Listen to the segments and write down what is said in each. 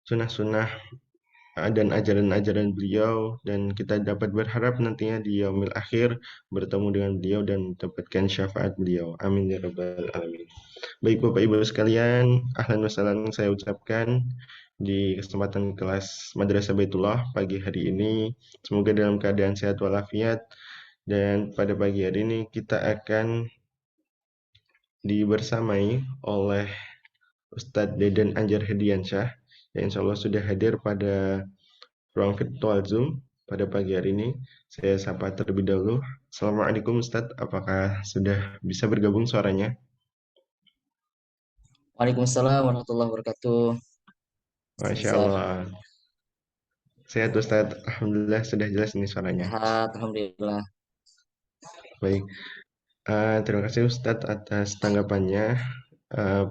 sunnah-sunnah dan ajaran-ajaran beliau, dan kita dapat berharap nantinya di yaumil akhir bertemu dengan beliau dan mendapatkan syafaat beliau. Amin ya rabbal alamin. Baik Bapak Ibu sekalian, ahlan wa sahlan saya ucapkan di kesempatan kelas Madrasah Baitullah pagi hari ini. Semoga dalam keadaan sehat walafiat, dan pada pagi hari ini kita akan dibersamai oleh Ustadz Deden Anjar Hediansyah yang insya Allah sudah hadir pada ruang virtual Zoom pada pagi hari ini. Saya sapa terlebih dahulu. Assalamualaikum Ustadz, apakah sudah bisa bergabung suaranya? Waalaikumsalam warahmatullahi wabarakatuh. Mas Masya Nizar, Allah. Sehat Ustadz, Alhamdulillah sudah jelas ini suaranya. sehat, alhamdulillah. Baik, terima kasih Ustadz atas tanggapannya.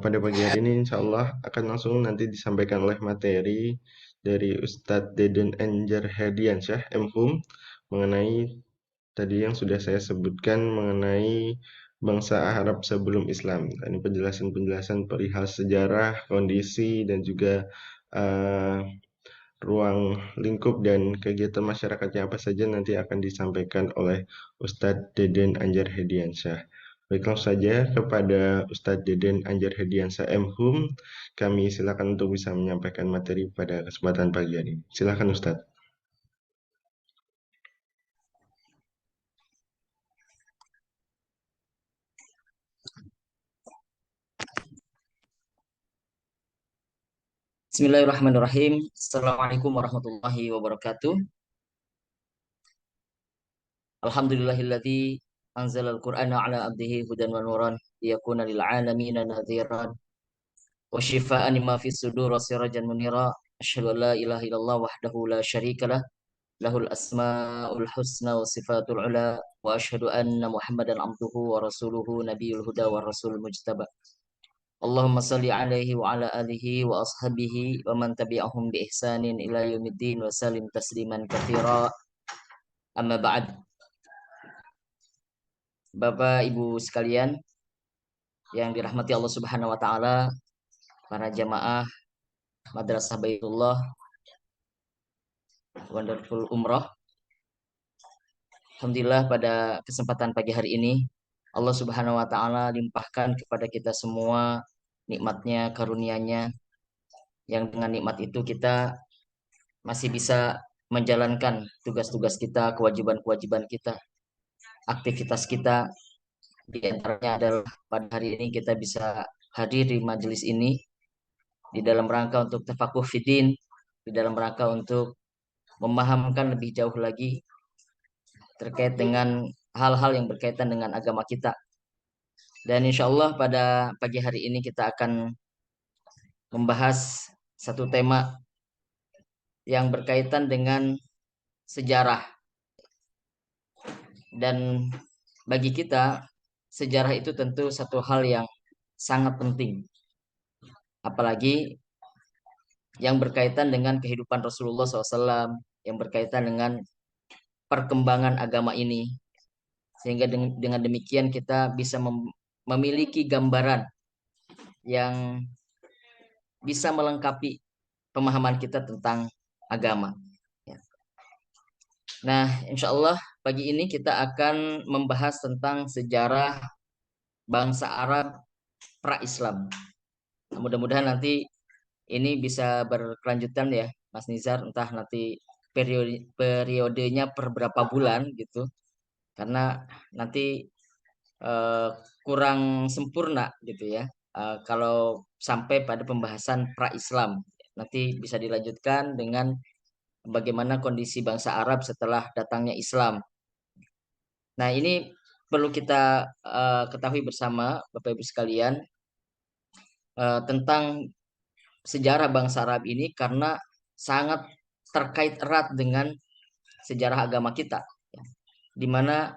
Pada pagi hari ini insya Allah akan langsung nanti disampaikan oleh materi dari Ustadz Deden Anjar Hediansyah, MHUM, mengenai tadi yang sudah saya sebutkan mengenai bangsa Arab sebelum Islam. Ini penjelasan-penjelasan perihal sejarah, kondisi, dan juga eh, ruang lingkup dan kegiatan masyarakatnya apa saja nanti akan disampaikan oleh Ustadz Deden Anjar Hediansyah. Baik, langsung saja kepada Ustadz Deden Anjar Hediansyah MHUM. Kami silakan untuk bisa menyampaikan materi pada kesempatan pagi hari ini. Silakan Ustadz. Bismillahirrahmanirrahim. Assalamualaikum warahmatullahi wabarakatuh. Alhamdulillahilladzi anzala al-Qur'ana ala abdihi hudan wa nuran liyakuna lil alamin nadhiran wa shifaa'an lima fis sudur wa sirajan munira. Asyhadu an la ilaha illallah wahdahu la syarikalah lahul asmaul husna wa sifatul ula wa asyhadu anna Muhammadan abduhu wa rasuluhu nabiyul huda wa rasul mujtaba. Allahumma salli alaihi wa ala alihi wa ashabihi wa man tabi'ahum bi ihsanin ila yaumiddin wa salim tasliman katsira. Amma ba'd. Bapak Ibu sekalian yang dirahmati Allah Subhanahu wa taala, para jamaah Madrasah Baitullah Wonderful Umroh. Alhamdulillah pada kesempatan pagi hari ini Allah Subhanahu wa taala limpahkan kepada kita semua nikmatnya, karunia-Nya, yang dengan nikmat itu kita masih bisa menjalankan tugas-tugas kita, kewajiban-kewajiban kita, aktivitas kita. Di antaranya adalah pada hari ini kita bisa hadir di majelis ini di dalam rangka untuk tafakuh fiddin, di dalam rangka untuk memahamkan lebih jauh lagi terkait dengan hal-hal yang berkaitan dengan agama kita. Dan insya Allah pada pagi hari ini kita akan membahas satu tema yang berkaitan dengan sejarah. Dan bagi kita, sejarah itu tentu satu hal yang sangat penting. Apalagi yang berkaitan dengan kehidupan Rasulullah SAW, yang berkaitan dengan perkembangan agama ini. Sehingga dengan demikian kita bisa memiliki gambaran yang bisa melengkapi pemahaman kita tentang agama. Ya. Nah, insya Allah pagi ini kita akan membahas tentang sejarah bangsa Arab pra-Islam. Nah, mudah-mudahan nanti ini bisa berkelanjutan ya, Mas Nizar, entah nanti periodenya per berapa bulan gitu. Karena nanti eh, kurang sempurna gitu ya. Kalau sampai pada pembahasan pra-Islam, nanti bisa dilanjutkan dengan bagaimana kondisi bangsa Arab setelah datangnya Islam. Nah, ini perlu kita ketahui bersama Bapak Ibu sekalian tentang sejarah bangsa Arab ini karena sangat terkait erat dengan sejarah agama kita, ya. Di mana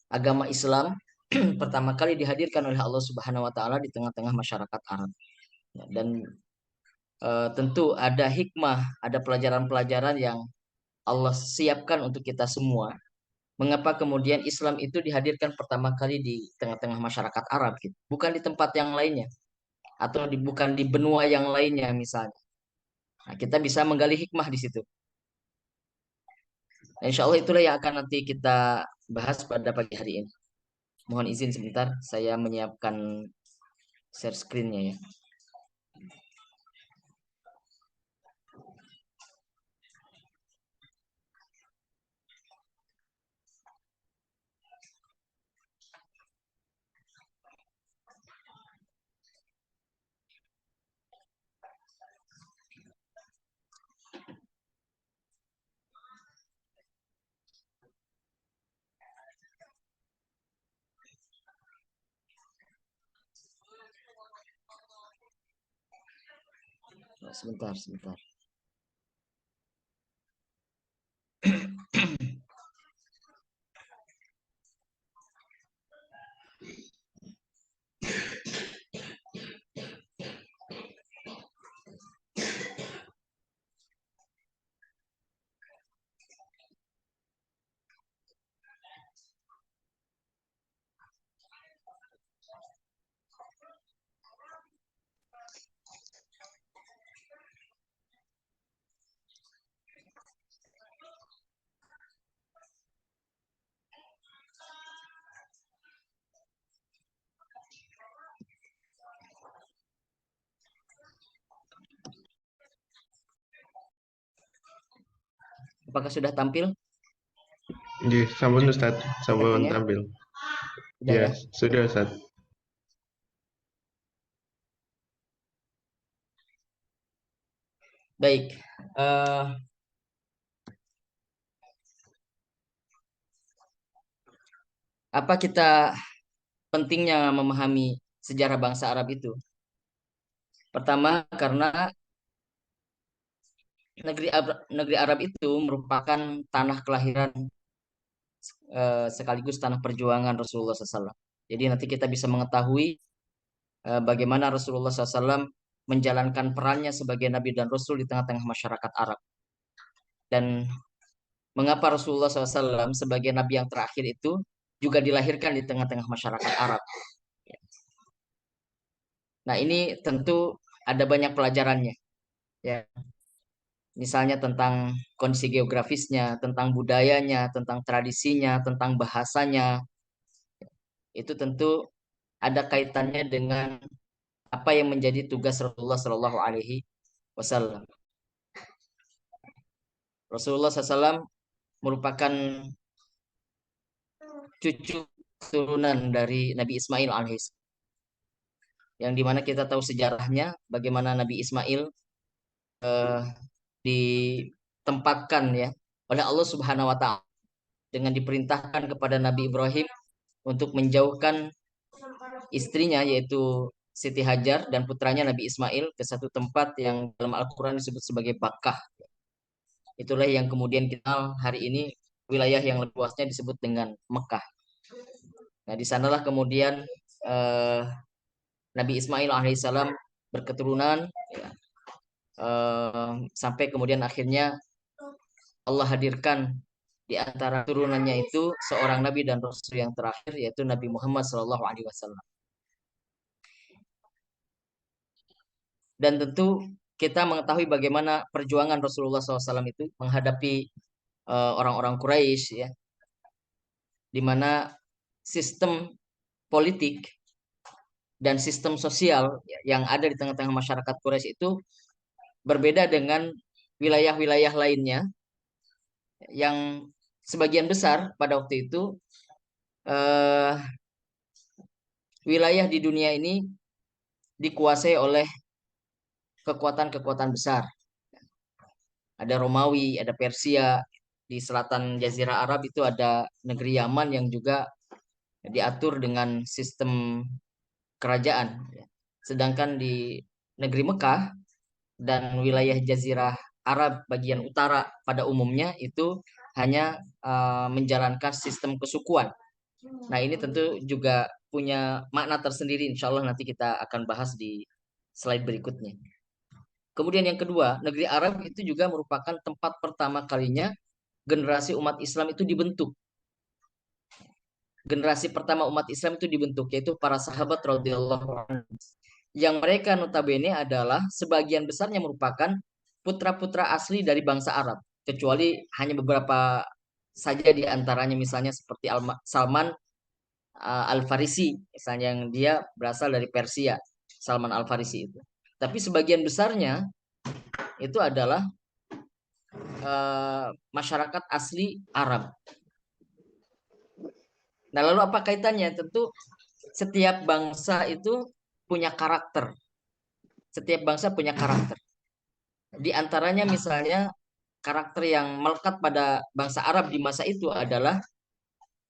agama Islam pertama kali dihadirkan oleh Allah Subhanahu wa taala di tengah-tengah masyarakat Arab. Ya, dan tentu ada hikmah, ada pelajaran-pelajaran yang Allah siapkan untuk kita semua. Mengapa kemudian Islam itu dihadirkan pertama kali di tengah-tengah masyarakat Arab gitu, bukan di tempat yang lainnya atau bukan di benua yang lainnya misalnya. Nah, kita bisa menggali hikmah di situ. Nah, insya Allah itulah yang akan nanti kita bahas pada pagi hari ini. Mohon izin sebentar, saya menyiapkan share screen-nya ya. Sebentar, sebentar. Apakah sudah tampil Ji, sampun Ustadz, sampun screen-nya? tampil. Sudah Ya, ya. sudah Ustadz. Baik. Apa kita pentingnya memahami sejarah bangsa Arab itu? Pertama, karena negeri Arab itu merupakan tanah kelahiran sekaligus tanah perjuangan Rasulullah SAW. Jadi nanti kita bisa mengetahui bagaimana Rasulullah SAW menjalankan perannya sebagai Nabi dan Rasul di tengah-tengah masyarakat Arab. Dan mengapa Rasulullah SAW sebagai Nabi yang terakhir itu juga dilahirkan di tengah-tengah masyarakat Arab. Nah ini tentu ada banyak pelajarannya. Ya, misalnya tentang kondisi geografisnya, tentang budayanya, tentang tradisinya, tentang bahasanya. Itu tentu ada kaitannya dengan apa yang menjadi tugas Rasulullah Shallallahu Alaihi Wasallam. Rasulullah SAW merupakan cucu turunan dari Nabi Ismail alaihissalam. Yang dimana kita tahu sejarahnya bagaimana Nabi Ismail eh, ditempatkan ya oleh Allah Subhanahu Wa Taala dengan diperintahkan kepada Nabi Ibrahim untuk menjauhkan istrinya yaitu Siti Hajar dan putranya Nabi Ismail ke satu tempat yang dalam Al-Quran disebut sebagai Bakkah. Itulah yang kemudian kita hari ini wilayah yang lebih luasnya disebut dengan Mekah. Nah, di sanalah kemudian eh, Nabi Ismail alaihissalam berketurunan ya, sampai kemudian akhirnya Allah hadirkan di antara turunannya itu seorang nabi dan rasul yang terakhir yaitu Nabi Muhammad SAW. Dan tentu kita mengetahui bagaimana perjuangan Rasulullah SAW itu menghadapi orang-orang Quraisy ya, di mana sistem politik dan sistem sosial yang ada di tengah-tengah masyarakat Quraisy itu berbeda dengan wilayah-wilayah lainnya yang sebagian besar pada waktu itu eh, wilayah di dunia ini dikuasai oleh kekuatan-kekuatan besar. Ada Romawi, ada Persia, di selatan Jazirah Arab itu ada negeri Yaman yang juga diatur dengan sistem kerajaan. Sedangkan di negeri Mekah dan wilayah Jazirah Arab bagian utara pada umumnya itu hanya menjalankan sistem kesukuan. Nah ini tentu juga punya makna tersendiri. Insya Allah nanti kita akan bahas di slide berikutnya. Kemudian yang kedua, negeri Arab itu juga merupakan tempat pertama kalinya generasi umat Islam itu dibentuk. Generasi pertama umat Islam itu dibentuk yaitu para sahabat radhiyallahu anhu. Yang mereka notabene adalah sebagian besarnya merupakan putra-putra asli dari bangsa Arab, kecuali hanya beberapa saja di antaranya, misalnya seperti Salman Al-Farisi, misalnya yang dia berasal dari Persia, Salman Al-Farisi itu. Tapi sebagian besarnya itu adalah masyarakat asli Arab. Nah, lalu apa kaitannya? Tentu setiap bangsa itu punya karakter. Setiap bangsa punya karakter. Di antaranya misalnya karakter yang melekat pada bangsa Arab di masa itu adalah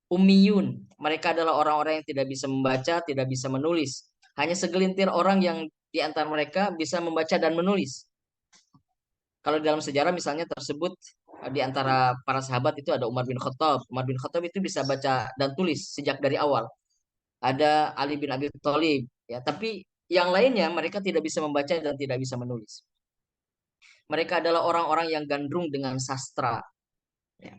ummiyun. Mereka adalah orang-orang yang tidak bisa membaca, tidak bisa menulis. Hanya segelintir orang yang di antara mereka bisa membaca dan menulis. Kalau dalam sejarah misalnya tersebut di antara para sahabat itu ada Umar bin Khattab. Umar bin Khattab itu bisa baca dan tulis sejak dari awal. Ada Ali bin Abi Thalib, ya, tapi yang lainnya mereka tidak bisa membaca dan tidak bisa menulis. Mereka adalah orang-orang yang gandrung dengan sastra, ya.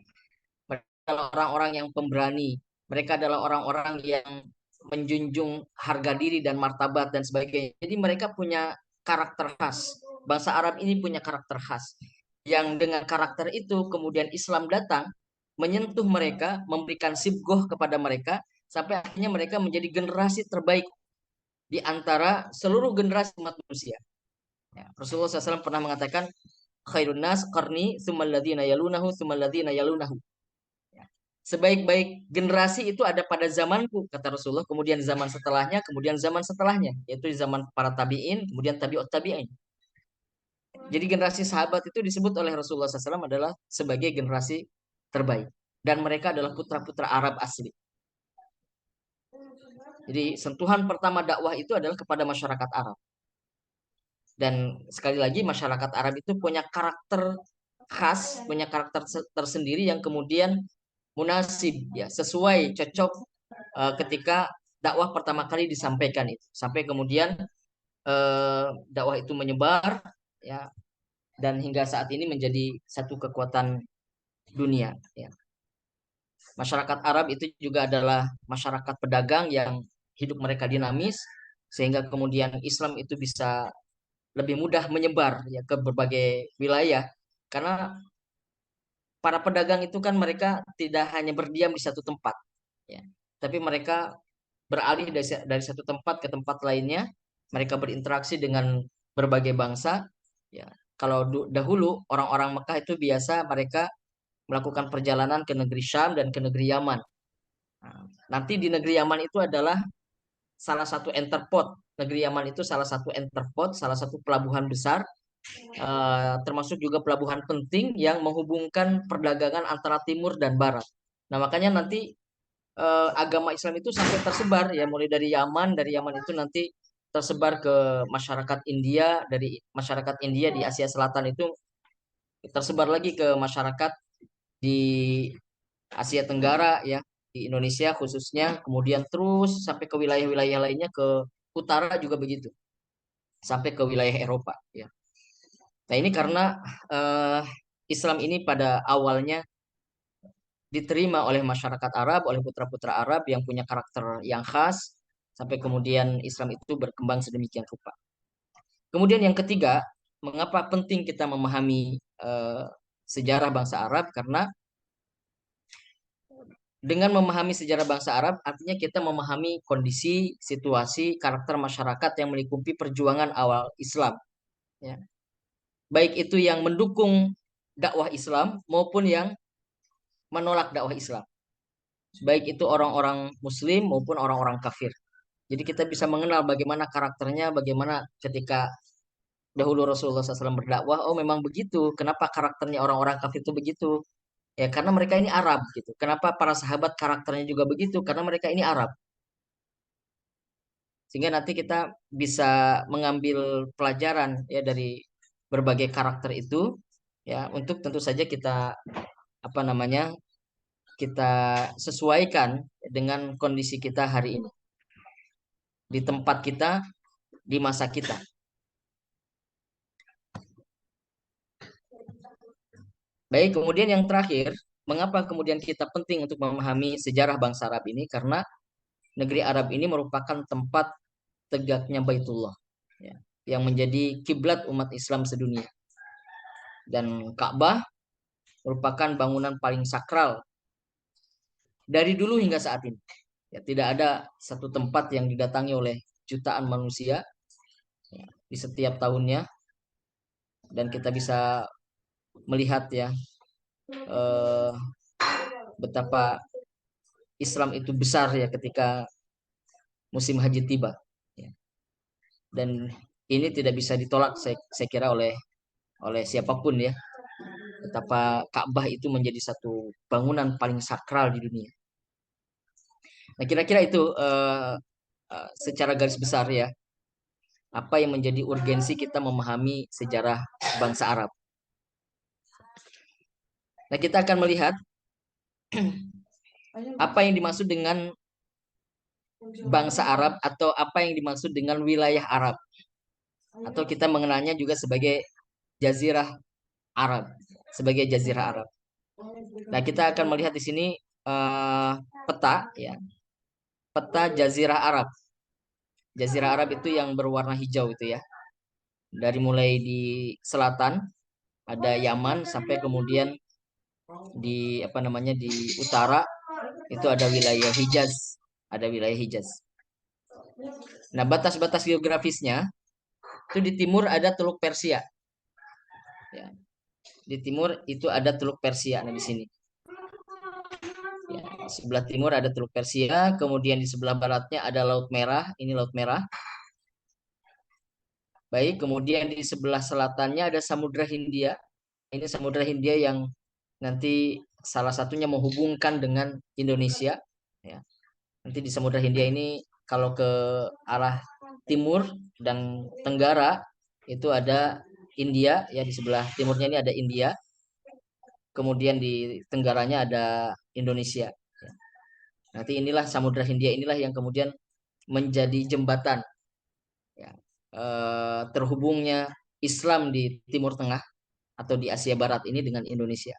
Mereka adalah orang-orang yang pemberani. Mereka adalah orang-orang yang menjunjung harga diri dan martabat dan sebagainya. Jadi mereka punya karakter khas. Bangsa Arab ini punya karakter khas. Yang dengan karakter itu kemudian Islam datang menyentuh mereka, memberikan sibgoh kepada mereka sampai akhirnya mereka menjadi generasi terbaik di antara seluruh generasi umat manusia. Ya, Rasulullah SAW pernah mengatakan khairun nas qarni tsummal ladzina yalunahu tsummal ladzina yalunahu. Ya. Sebaik-baik generasi itu ada pada zamanku, kata Rasulullah, kemudian zaman setelahnya, kemudian zaman setelahnya, yaitu zaman para tabi'in, kemudian tabi'ut tabi'in. Jadi generasi sahabat itu disebut oleh Rasulullah SAW adalah sebagai generasi terbaik. Dan mereka adalah putra-putra Arab asli. Jadi sentuhan pertama dakwah itu adalah kepada masyarakat Arab. Dan sekali lagi masyarakat Arab itu punya karakter khas, punya karakter tersendiri yang kemudian munasib, ya, sesuai, cocok ketika dakwah pertama kali disampaikan itu. Sampai kemudian dakwah itu menyebar, ya, dan hingga saat ini menjadi satu kekuatan dunia, ya. Masyarakat Arab itu juga adalah masyarakat pedagang yang hidup mereka dinamis sehingga kemudian Islam itu bisa lebih mudah menyebar, ya, ke berbagai wilayah karena para pedagang itu kan mereka tidak hanya berdiam di satu tempat, ya, tapi mereka beralih dari satu tempat ke tempat lainnya. Mereka berinteraksi dengan berbagai bangsa, ya. Kalau dahulu orang-orang Mekah itu biasa mereka melakukan perjalanan ke negeri Syam dan ke negeri Yaman. Nah, nanti di negeri Yaman itu adalah salah satu entrepot. Negeri Yaman itu salah satu entrepot, salah satu pelabuhan besar, termasuk juga pelabuhan penting yang menghubungkan perdagangan antara timur dan barat. Nah, makanya nanti agama Islam itu sampai tersebar, ya, mulai dari Yaman itu nanti tersebar ke masyarakat India, dari masyarakat India di Asia Selatan itu tersebar lagi ke masyarakat di Asia Tenggara, ya, di Indonesia khususnya, kemudian terus sampai ke wilayah-wilayah lainnya, ke utara juga begitu, sampai ke wilayah Eropa, ya. Nah, ini karena eh, Islam ini pada awalnya diterima oleh masyarakat Arab, oleh putra-putra Arab yang punya karakter yang khas, sampai kemudian Islam itu berkembang sedemikian rupa. Kemudian yang ketiga, mengapa penting kita memahami sejarah bangsa Arab? Karena dengan memahami sejarah bangsa Arab, artinya kita memahami kondisi, situasi, karakter masyarakat yang melingkupi perjuangan awal Islam, ya. Baik itu yang mendukung dakwah Islam maupun yang menolak dakwah Islam. Baik itu orang-orang Muslim maupun orang-orang kafir. Jadi kita bisa mengenal bagaimana karakternya, bagaimana ketika dahulu Rasulullah SAW berdakwah, oh memang begitu. Kenapa karakternya orang-orang kafir itu begitu? Ya karena mereka ini Arab gitu. Kenapa para sahabat karakternya juga begitu? Karena mereka ini Arab. Sehingga nanti kita bisa mengambil pelajaran, ya, dari berbagai karakter itu, ya, untuk tentu saja kita apa namanya? Kita sesuaikan dengan kondisi kita hari ini, di tempat kita, di masa kita. Baik, kemudian yang terakhir, mengapa kemudian kita penting untuk memahami sejarah bangsa Arab ini? Karena negeri Arab ini merupakan tempat tegaknya Baitullah, ya, yang menjadi kiblat umat Islam sedunia. Dan Ka'bah merupakan bangunan paling sakral dari dulu hingga saat ini. Ya, tidak ada satu tempat yang didatangi oleh jutaan manusia di setiap tahunnya, dan kita bisa melihat ya eh, betapa Islam itu besar ya ketika musim haji tiba. Ya. Dan ini tidak bisa ditolak saya kira oleh siapapun ya. Betapa Ka'bah itu menjadi satu bangunan paling sakral di dunia. Nah, kira-kira itu secara garis besar ya, apa yang menjadi urgensi kita memahami sejarah bangsa Arab. Nah, kita akan melihat apa yang dimaksud dengan bangsa Arab atau apa yang dimaksud dengan wilayah Arab, atau kita mengenalnya juga sebagai Jazirah Arab, sebagai Jazirah Arab. Nah, kita akan melihat di sini eh, peta ya, peta Jazirah Arab. Jazirah Arab itu yang berwarna hijau itu ya. Dari mulai di selatan ada Yaman sampai kemudian di apa namanya di utara itu ada wilayah Hijaz, ada wilayah Hijaz. Nah, batas-batas geografisnya itu di timur ada Teluk Persia. Ya, di timur itu ada Teluk Persia. Nah, di sini. Ya, di sebelah timur ada Teluk Persia, kemudian di sebelah baratnya ada Laut Merah. Ini Laut Merah. Baik, kemudian di sebelah selatannya ada Samudra Hindia. Ini Samudra Hindia yang nanti salah satunya menghubungkan dengan Indonesia. Ya. Nanti di Samudra Hindia ini kalau ke arah timur dan tenggara itu ada India, ya di sebelah timurnya ini ada India, kemudian di tenggaranya ada Indonesia. Nanti inilah Samudra Hindia inilah yang kemudian menjadi jembatan ya, terhubungnya Islam di Timur Tengah atau di Asia Barat ini dengan Indonesia.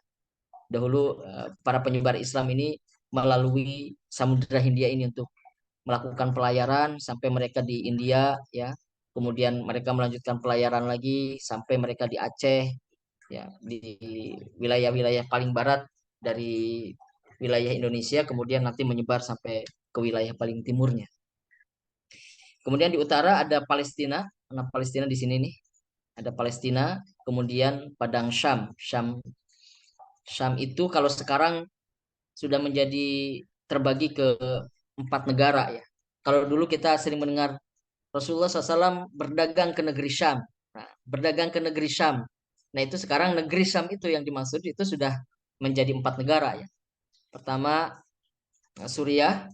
Dahulu para penyebar Islam ini melalui Samudra Hindia ini untuk melakukan pelayaran sampai mereka di India ya. Kemudian mereka melanjutkan pelayaran lagi sampai mereka di Aceh ya, di wilayah-wilayah paling barat dari wilayah Indonesia, kemudian nanti menyebar sampai ke wilayah paling timurnya. Kemudian di utara ada Palestina. Nah, Palestina di sini nih. Ada Palestina, kemudian Padang Syam. Syam itu kalau sekarang sudah menjadi terbagi ke 4 negara ya. Kalau dulu kita sering mendengar Rasulullah SAW berdagang ke negeri Syam. Nah, berdagang ke negeri Syam. Nah, itu sekarang negeri Syam itu yang dimaksud itu sudah menjadi 4 negara ya. Pertama Suriah,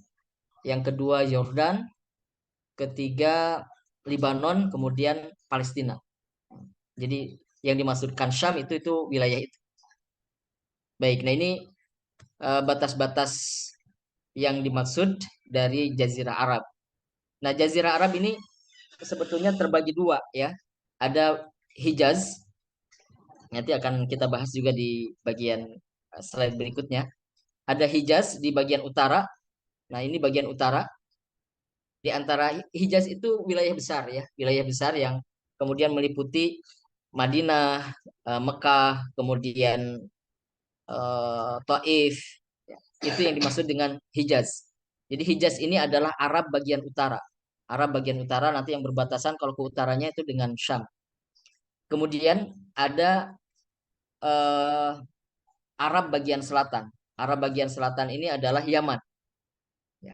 yang kedua Yordan, ketiga Lebanon, kemudian Palestina. Jadi yang dimaksudkan Syam itu wilayah itu. Baik, nah ini batas-batas yang dimaksud dari Jazirah Arab. Nah, Jazirah Arab ini sebetulnya terbagi dua ya. Ada Hijaz, nanti akan kita bahas juga di bagian slide berikutnya. Ada Hijaz di bagian utara. Nah, ini bagian utara. Di antara Hijaz itu wilayah besar ya, wilayah besar yang kemudian meliputi Madinah, Mekah, kemudian Taif. Ya, itu yang dimaksud dengan Hijaz. Jadi Hijaz ini adalah Arab bagian utara. Arab bagian utara nanti yang berbatasan kalau ke utaranya itu dengan Syam. Kemudian ada eh, Arab bagian selatan. Arab bagian selatan ini adalah Yaman. Ya.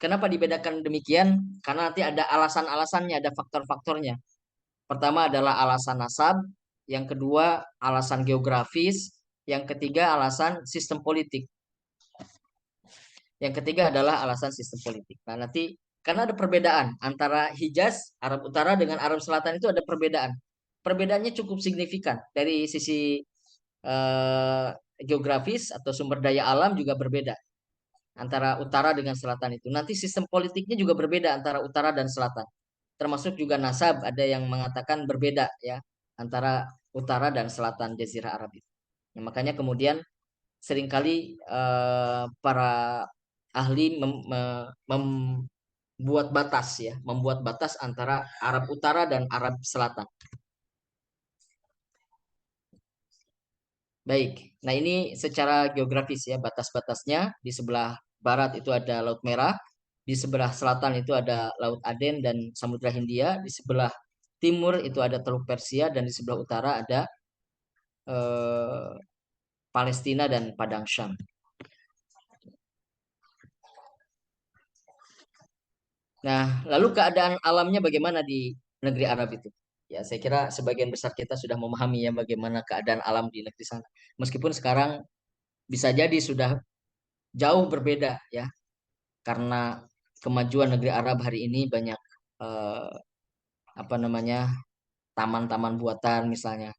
Kenapa dibedakan demikian? Karena nanti ada alasan-alasannya, ada faktor-faktornya. Pertama adalah alasan nasab, yang kedua alasan geografis, yang ketiga alasan sistem politik. Yang ketiga adalah alasan sistem politik. Nah, nanti karena ada perbedaan antara Hijaz, Arab Utara dengan Arab Selatan itu ada perbedaan. Perbedaannya cukup signifikan dari sisi eh, geografis atau sumber daya alam juga berbeda antara utara dengan selatan itu. Nanti sistem politiknya juga berbeda antara utara dan selatan. Termasuk juga nasab, ada yang mengatakan berbeda ya antara utara dan selatan Jazirah Arab itu. Ya, makanya kemudian seringkali para ahli membuat batas ya, membuat batas antara Arab Utara dan Arab Selatan. Baik. Nah, ini secara geografis ya, batas-batasnya. Di sebelah barat itu ada Laut Merah, di sebelah selatan itu ada Laut Aden dan Samudra Hindia, di sebelah timur itu ada Teluk Persia, dan di sebelah utara ada eh, Palestina dan Padang Syam. Nah, lalu keadaan alamnya bagaimana di negeri Arab itu? Ya, saya kira sebagian besar kita sudah memahami ya bagaimana keadaan alam di negeri sana. Meskipun sekarang bisa jadi sudah jauh berbeda ya, karena kemajuan negeri Arab hari ini banyak eh, apa namanya taman-taman buatan misalnya.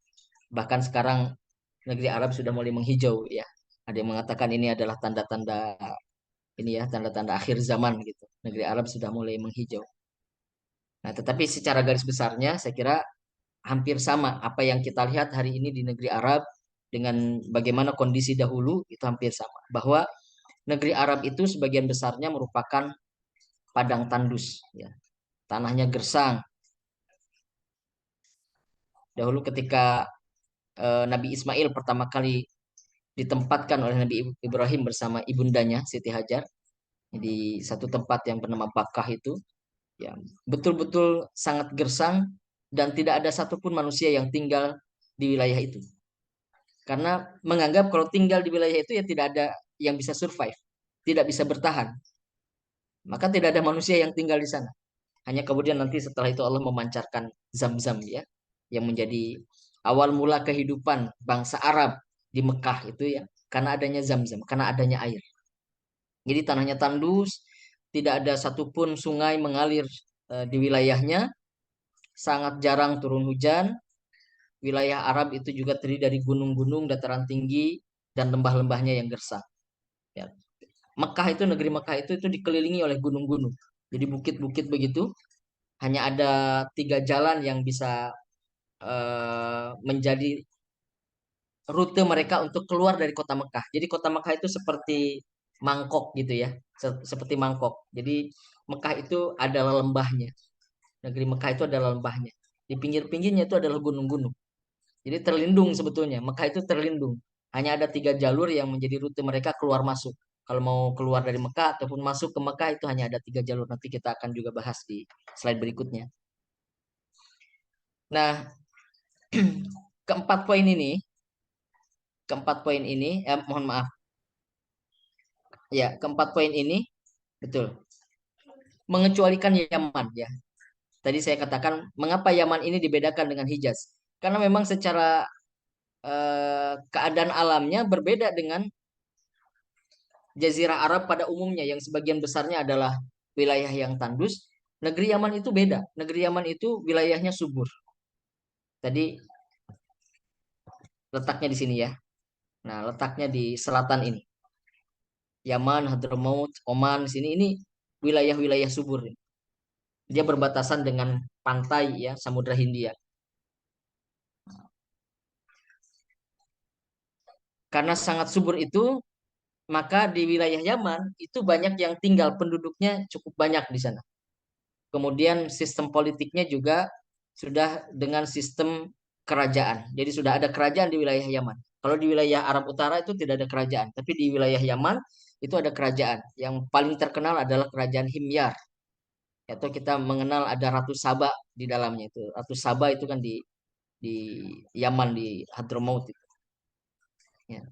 Bahkan sekarang negeri Arab sudah mulai menghijau ya. Ada yang mengatakan ini adalah tanda-tanda ini ya, tanda-tanda akhir zaman gitu. Negeri Arab sudah mulai menghijau. Nah, tetapi secara garis besarnya saya kira hampir sama apa yang kita lihat hari ini di negeri Arab dengan bagaimana kondisi dahulu itu hampir sama. Bahwa negeri Arab itu sebagian besarnya merupakan padang tandus ya. Tanahnya gersang. Dahulu ketika Nabi Ismail pertama kali ditempatkan oleh Nabi Ibrahim bersama ibundanya Siti Hajar di satu tempat yang bernama Bakkah itu, ya betul-betul sangat gersang dan tidak ada satupun manusia yang tinggal di wilayah itu. Karena menganggap kalau tinggal di wilayah itu ya tidak ada yang bisa survive, tidak bisa bertahan. Maka tidak ada manusia yang tinggal di sana. Hanya kemudian nanti setelah itu Allah memancarkan Zam-Zam ya, yang menjadi awal mula kehidupan bangsa Arab di Mekah itu ya, karena adanya Zam-Zam, karena adanya air. Jadi tanahnya tandus, tidak ada satupun sungai mengalir di wilayahnya, sangat jarang turun hujan. Wilayah Arab itu juga terdiri dari gunung-gunung, dataran tinggi, dan lembah-lembahnya yang gersang. Ya. Mekah itu, negeri Mekah itu dikelilingi oleh gunung-gunung. Jadi bukit-bukit begitu, hanya ada tiga jalan yang bisa menjadi rute mereka untuk keluar dari kota Mekah. Jadi kota Mekah itu seperti mangkok gitu ya, seperti mangkok. Jadi Mekah itu adalah lembahnya. Negeri Mekah itu adalah lembahnya. Di pinggir-pinggirnya itu adalah gunung-gunung. Jadi terlindung sebetulnya. Mekah itu terlindung. Hanya ada tiga jalur yang menjadi rute mereka keluar masuk. Kalau mau keluar dari Mekah ataupun masuk ke Mekah itu hanya ada tiga jalur. Nanti kita akan juga bahas di slide berikutnya. Nah, keempat poin ini, mohon maaf, ya keempat poin ini betul mengecualikan Yaman ya. Tadi saya katakan mengapa Yaman ini dibedakan dengan Hijaz? Karena memang secara keadaan alamnya berbeda dengan Jazirah Arab pada umumnya yang sebagian besarnya adalah wilayah yang tandus. Negeri Yaman itu beda. Negeri Yaman itu wilayahnya subur. Tadi letaknya di sini ya. Nah, letaknya di selatan ini. Yaman, Hadramaut, Oman, sini ini wilayah-wilayah subur. Dia berbatasan dengan pantai ya, Samudra Hindia. Karena sangat subur itu, maka di wilayah Yaman itu banyak yang tinggal, penduduknya cukup banyak di sana. Kemudian sistem politiknya juga sudah dengan sistem kerajaan. Jadi sudah ada kerajaan di wilayah Yaman. Kalau di wilayah Arab Utara itu tidak ada kerajaan, tapi di wilayah Yaman itu ada kerajaan. Yang paling terkenal adalah kerajaan Himyar. Atau kita mengenal ada Ratu Saba di dalamnya itu. Ratu Saba itu kan di Yaman di Hadramaut itu. Ya.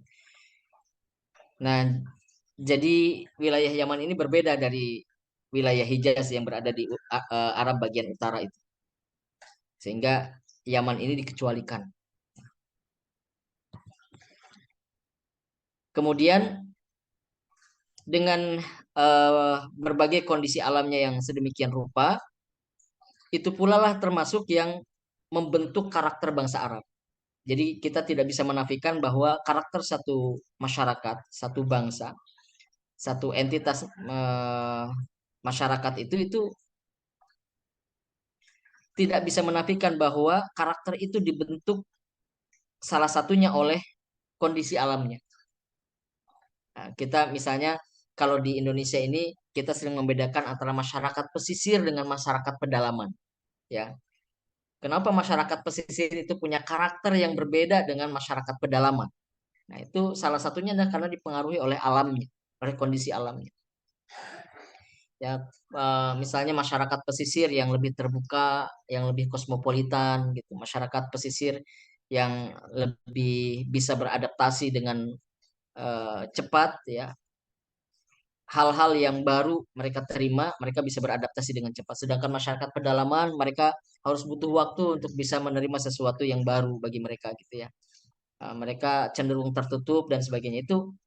Nah, jadi wilayah Yaman ini berbeda dari wilayah Hijaz yang berada di Arab bagian utara itu. Sehingga Yaman ini dikecualikan. Kemudian dengan berbagai kondisi alamnya yang sedemikian rupa, itu pula lah termasuk yang membentuk karakter bangsa Arab. Jadi kita tidak bisa menafikan bahwa karakter satu masyarakat, satu bangsa, satu entitas masyarakat itu tidak bisa menafikan bahwa karakter itu dibentuk salah satunya oleh kondisi alamnya. Nah, kita misalnya kalau di Indonesia ini kita sering membedakan antara masyarakat pesisir dengan masyarakat pedalaman, ya. Kenapa masyarakat pesisir itu punya karakter yang berbeda dengan masyarakat pedalaman? Nah, itu salah satunya adalah karena dipengaruhi oleh alamnya, oleh kondisi alamnya. Ya, misalnya masyarakat pesisir yang lebih terbuka, yang lebih kosmopolitan gitu, masyarakat pesisir yang lebih bisa beradaptasi dengan cepat ya, hal-hal yang baru mereka terima, mereka bisa beradaptasi dengan cepat. Sedangkan masyarakat pedalaman, mereka harus butuh waktu untuk bisa menerima sesuatu yang baru bagi mereka gitu ya. Mereka cenderung tertutup dan sebagainya. Itu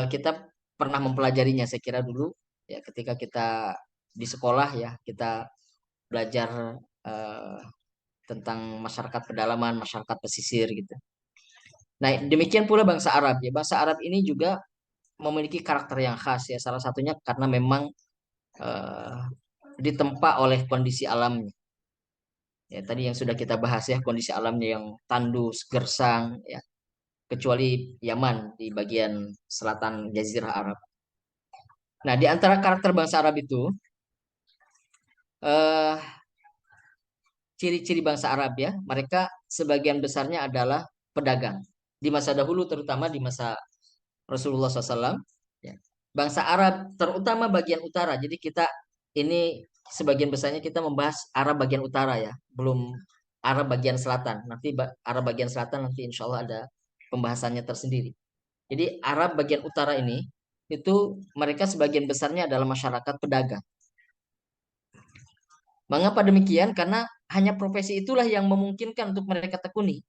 kita pernah mempelajarinya saya kira dulu ya ketika kita di sekolah ya, kita belajar eh, tentang masyarakat pedalaman, masyarakat pesisir gitu. Nah, demikian pula bangsa Arab ya. Bangsa Arab ini juga memiliki karakter yang khas ya. Salah satunya karena memang eh, ditempa oleh kondisi alamnya. Ya, tadi yang sudah kita bahas ya, kondisi alamnya yang tandus, gersang, ya, kecuali Yaman di bagian selatan Jazirah Arab. Nah, di antara karakter bangsa Arab itu, eh, ciri-ciri bangsa Arab ya, mereka sebagian besarnya adalah pedagang. Di masa dahulu, terutama di masa Rasulullah SAW, ya, bangsa Arab, terutama bagian utara. Jadi kita ini sebagian besarnya kita membahas Arab bagian utara ya, belum Arab bagian selatan. Nanti Arab bagian selatan nanti insya Allah ada pembahasannya tersendiri. Jadi Arab bagian utara ini itu mereka sebagian besarnya adalah masyarakat pedagang. Mengapa demikian? Karena hanya profesi itulah yang memungkinkan untuk mereka tekuni.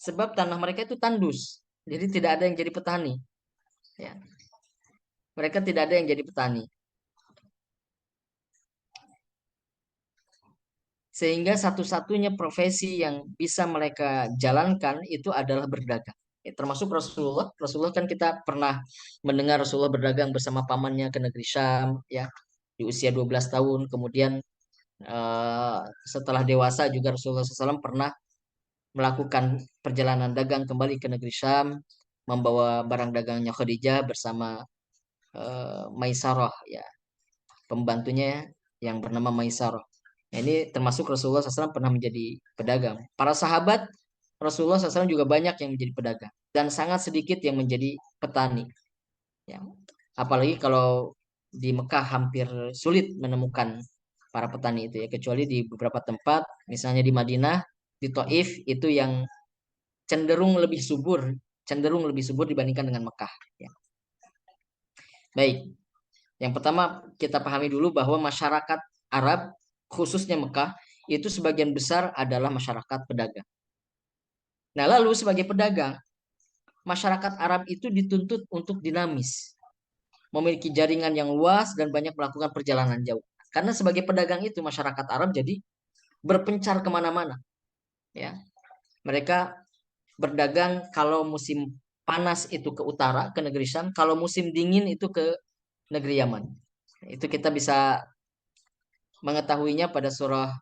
Sebab tanah mereka itu tandus. Jadi tidak ada yang jadi petani. Ya. Mereka tidak ada yang jadi petani. Sehingga satu-satunya profesi yang bisa mereka jalankan itu adalah berdagang. Ya, termasuk Rasulullah. Rasulullah kan kita pernah mendengar Rasulullah berdagang bersama pamannya ke negeri Syam ya di usia 12 tahun. Kemudian eh, setelah dewasa juga Rasulullah SAW pernah melakukan perjalanan dagang kembali ke negeri Syam, membawa barang dagangnya Khadijah bersama Maisarah ya, pembantunya yang bernama Maisarah. Nah, ini termasuk Rasulullah SAW pernah menjadi pedagang. Para sahabat Rasulullah SAW juga banyak yang menjadi pedagang dan sangat sedikit yang menjadi petani. Ya. Apalagi kalau di Mekah hampir sulit menemukan para petani itu ya, kecuali di beberapa tempat, misalnya di Madinah, di Taif itu yang cenderung lebih subur, cenderung lebih subur dibandingkan dengan Mekah. Ya. Baik, yang pertama kita pahami dulu bahwa masyarakat Arab, khususnya Mekah, itu sebagian besar adalah masyarakat pedagang. Nah, lalu sebagai pedagang, masyarakat Arab itu dituntut untuk dinamis, memiliki jaringan yang luas dan banyak melakukan perjalanan jauh. Karena sebagai pedagang itu masyarakat Arab jadi berpencar kemana-mana. Ya, mereka berdagang kalau musim panas itu ke utara, ke negeri Syam, kalau musim dingin itu ke negeri Yaman. Itu kita bisa mengetahuinya pada surah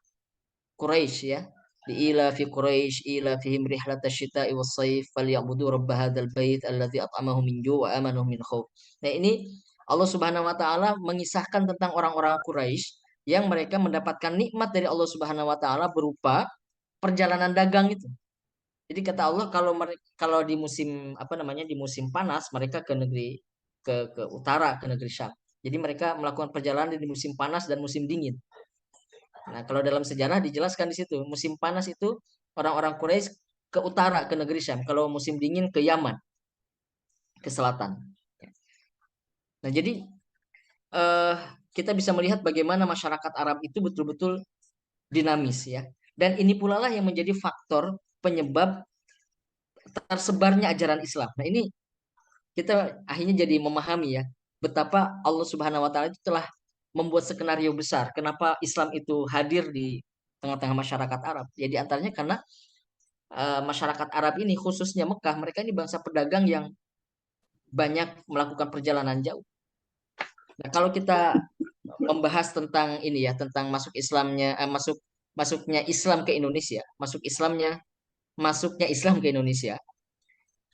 Quraisy ya. Di ila fi Quraisy ila fihim rihlata syita'i was sayf falyabudu rabb hadzal bait alladzi at'amahum min ju' wa amanahum min khauf. Nah, ini Allah Subhanahu wa taala mengisahkan tentang orang-orang Quraisy yang mereka mendapatkan nikmat dari Allah Subhanahu wa taala berupa perjalanan dagang itu. Jadi kata Allah kalau di musim apa namanya di musim panas mereka ke negeri ke utara ke negeri Syam. Jadi mereka melakukan perjalanan di musim panas dan musim dingin. Nah, kalau dalam sejarah dijelaskan di situ, musim panas itu orang-orang Quraisy ke utara ke negeri Syam, kalau musim dingin ke Yaman, ke selatan. Nah, jadi eh, kita bisa melihat bagaimana masyarakat Arab itu betul-betul dinamis ya. Dan ini pula lah yang menjadi faktor penyebab tersebarnya ajaran Islam. Nah, ini kita akhirnya jadi memahami ya betapa Allah Subhanahu wa taala itu telah membuat skenario besar kenapa Islam itu hadir di tengah-tengah masyarakat Arab. Jadi antaranya karena masyarakat Arab ini khususnya Mekah mereka ini bangsa pedagang yang banyak melakukan perjalanan jauh. Nah, kalau kita membahas tentang ini ya tentang masuknya Islam ke Indonesia, masuknya Islam ke Indonesia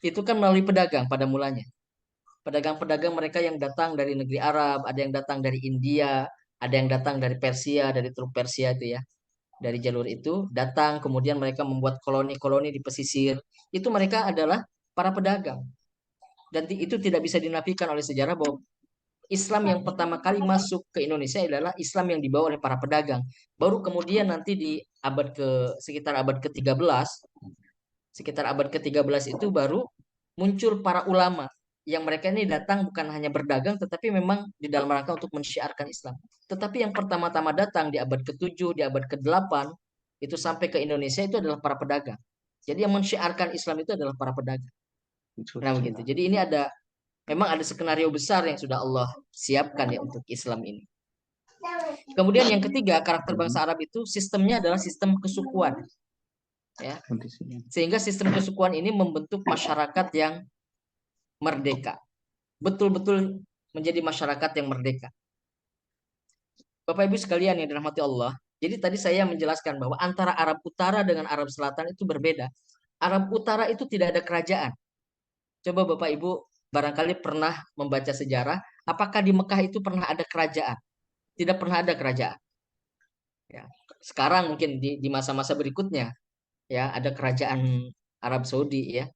itu kan melalui pedagang pada mulanya. Pedagang-pedagang mereka yang datang dari negeri Arab, ada yang datang dari India, ada yang datang dari Persia, dari Teluk Persia itu ya. Dari jalur itu datang, kemudian mereka membuat koloni-koloni di pesisir. Itu mereka adalah para pedagang. Dan itu tidak bisa dinafikan oleh sejarah bahwa Islam yang pertama kali masuk ke Indonesia adalah Islam yang dibawa oleh para pedagang. Baru kemudian nanti di sekitar abad ke-13, itu baru muncul para ulama yang mereka ini datang bukan hanya berdagang tetapi memang di dalam rangka untuk mensyiarkan Islam. Tetapi yang pertama-tama datang di abad ke-7, di abad ke-8 itu sampai ke Indonesia itu adalah para pedagang. Jadi yang mensyiarkan Islam itu adalah para pedagang. Nah begitu. Jadi ini memang ada skenario besar yang sudah Allah siapkan ya untuk Islam ini. Kemudian yang ketiga, karakter bangsa Arab itu sistemnya adalah sistem kesukuan. Ya. Sehingga sistem kesukuan ini membentuk masyarakat yang merdeka. Betul-betul menjadi masyarakat yang merdeka. Bapak Ibu sekalian yang dirahmati Allah. Jadi tadi saya menjelaskan bahwa antara Arab Utara dengan Arab Selatan itu berbeda. Arab Utara itu tidak ada kerajaan. Coba Bapak Ibu barangkali pernah membaca sejarah, apakah di Mekah itu pernah ada kerajaan? Tidak pernah ada kerajaan. Ya. Sekarang mungkin di masa-masa berikutnya ya ada kerajaan Arab Saudi ya.